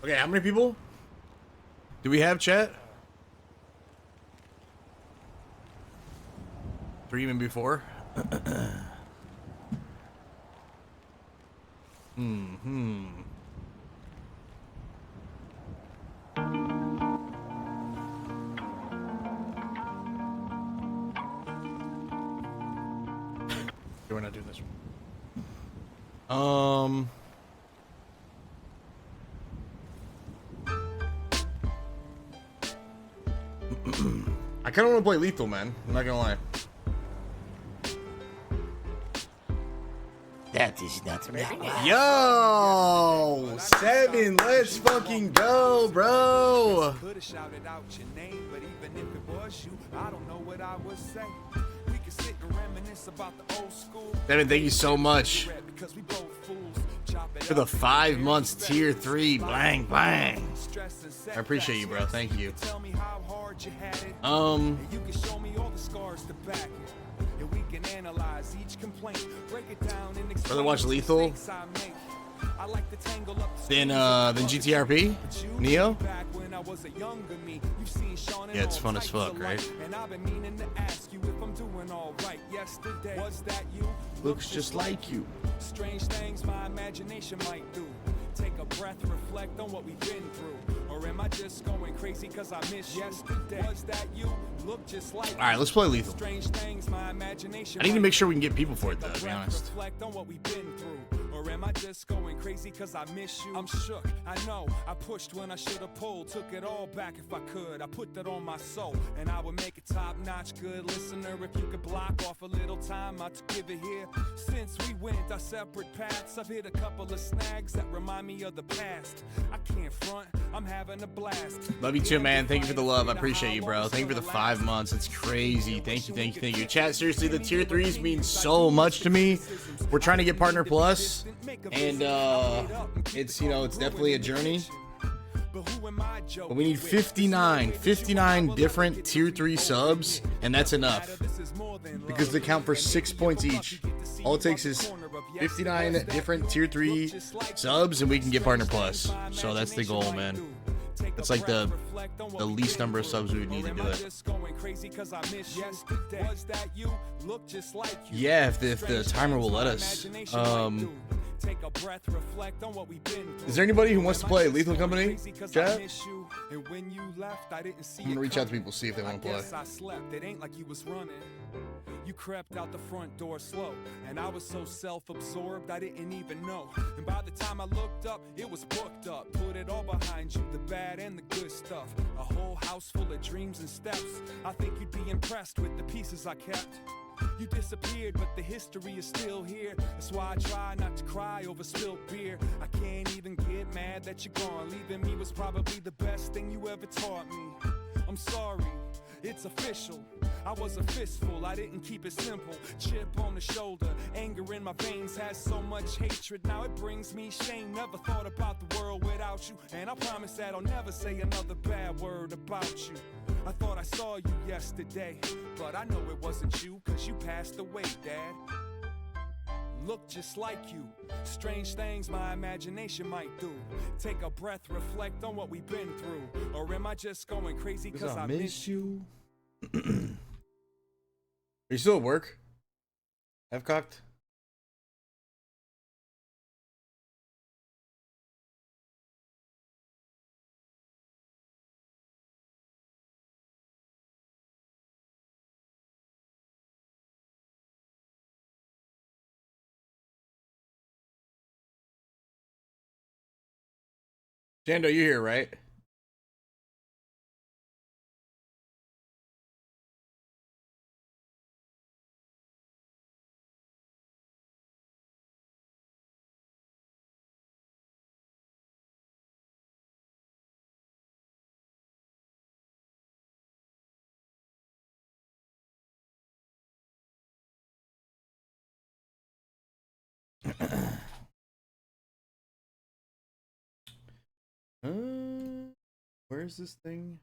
Okay, how many people do we have, chat? 3, maybe 4. We're not doing this one. I kind of want to play Lethal, man. I'm not gonna lie. That is not me. Yo, 7, let's fucking go, bro. Could have shouted out your name, but even if it was you, I don't know what I would say. We could sit and reminisce about the old school. 7, thank you so much for the 5 months tier 3. Blang, blang. I appreciate you, bro. Thank you. Tell me how hard you had it. You can show me all the scars to back it. And we can analyze each complaint, break it down and explain. Rather watch Lethal than GTARP? Neo? Yeah, it's fun as fuck, right? Looks just like you. Strange things my imagination might do. Take a breath, reflect on what we've been through. Or am I just going crazy cause I miss yesterday? Was that you? Look just like Alright, let's play Lethal. Strange things my imagination I need to make sure we can get people for it, though, to be honest. reflect on what we've been through. Or am I just going crazy cause I miss you? I'm shook, I know, I pushed when I should have pulled. Took it all back if I could, I put that on my soul. And I would make a top-notch good listener if you could block off a little time out to give it here. Since we went our separate paths, I've hit a couple of snags that remind me of the past. I can't front, I'm having a blast. Love you too, man. Thank you for the love. I appreciate you, bro. Thank you for the 5 months. It's crazy. Thank you, thank you, thank you. Chat, seriously, the tier 3s mean so much to me. We're trying to get Partner Plus, and it's, you know, it's definitely a journey. But we need 59 different tier 3 subs, and that's enough because they count for 6 points each. All it takes is 59 different tier 3 subs, and we can get Partner Plus. So that's the goal, man. That's like the least number of subs we would need to do it. Yeah, if the timer will let us. Is there anybody who wants to play Lethal Company? Chat? I'm gonna reach out to people, see if they want to play. It ain't like you was running. You crept out the front door slow, and I was so self-absorbed I didn't even know. And by the time I looked up, it was booked up. Put it all behind you, the bad and the good stuff. A whole house full of dreams and steps. I think you'd be impressed with the pieces I kept. You disappeared, but the history is still here. That's why I try not to cry over spilled beer. I can't even get mad that you're gone. Leaving me was probably the best thing you ever taught me. I'm sorry, it's official. I was a fistful, I didn't keep it simple. Chip on the shoulder, anger in my veins has so much hatred. Now it brings me shame. Never thought about the world without you. And I promise that I'll never say another bad word about you. I thought I saw you yesterday, but I know it wasn't you, cause you passed away, Dad. Look just like you. Strange things my imagination might do. Take a breath, reflect on what we've been through. Or am I just going crazy cause I miss you? Are you still at work? Have cocked? Jando, you here, right? Where's this thing?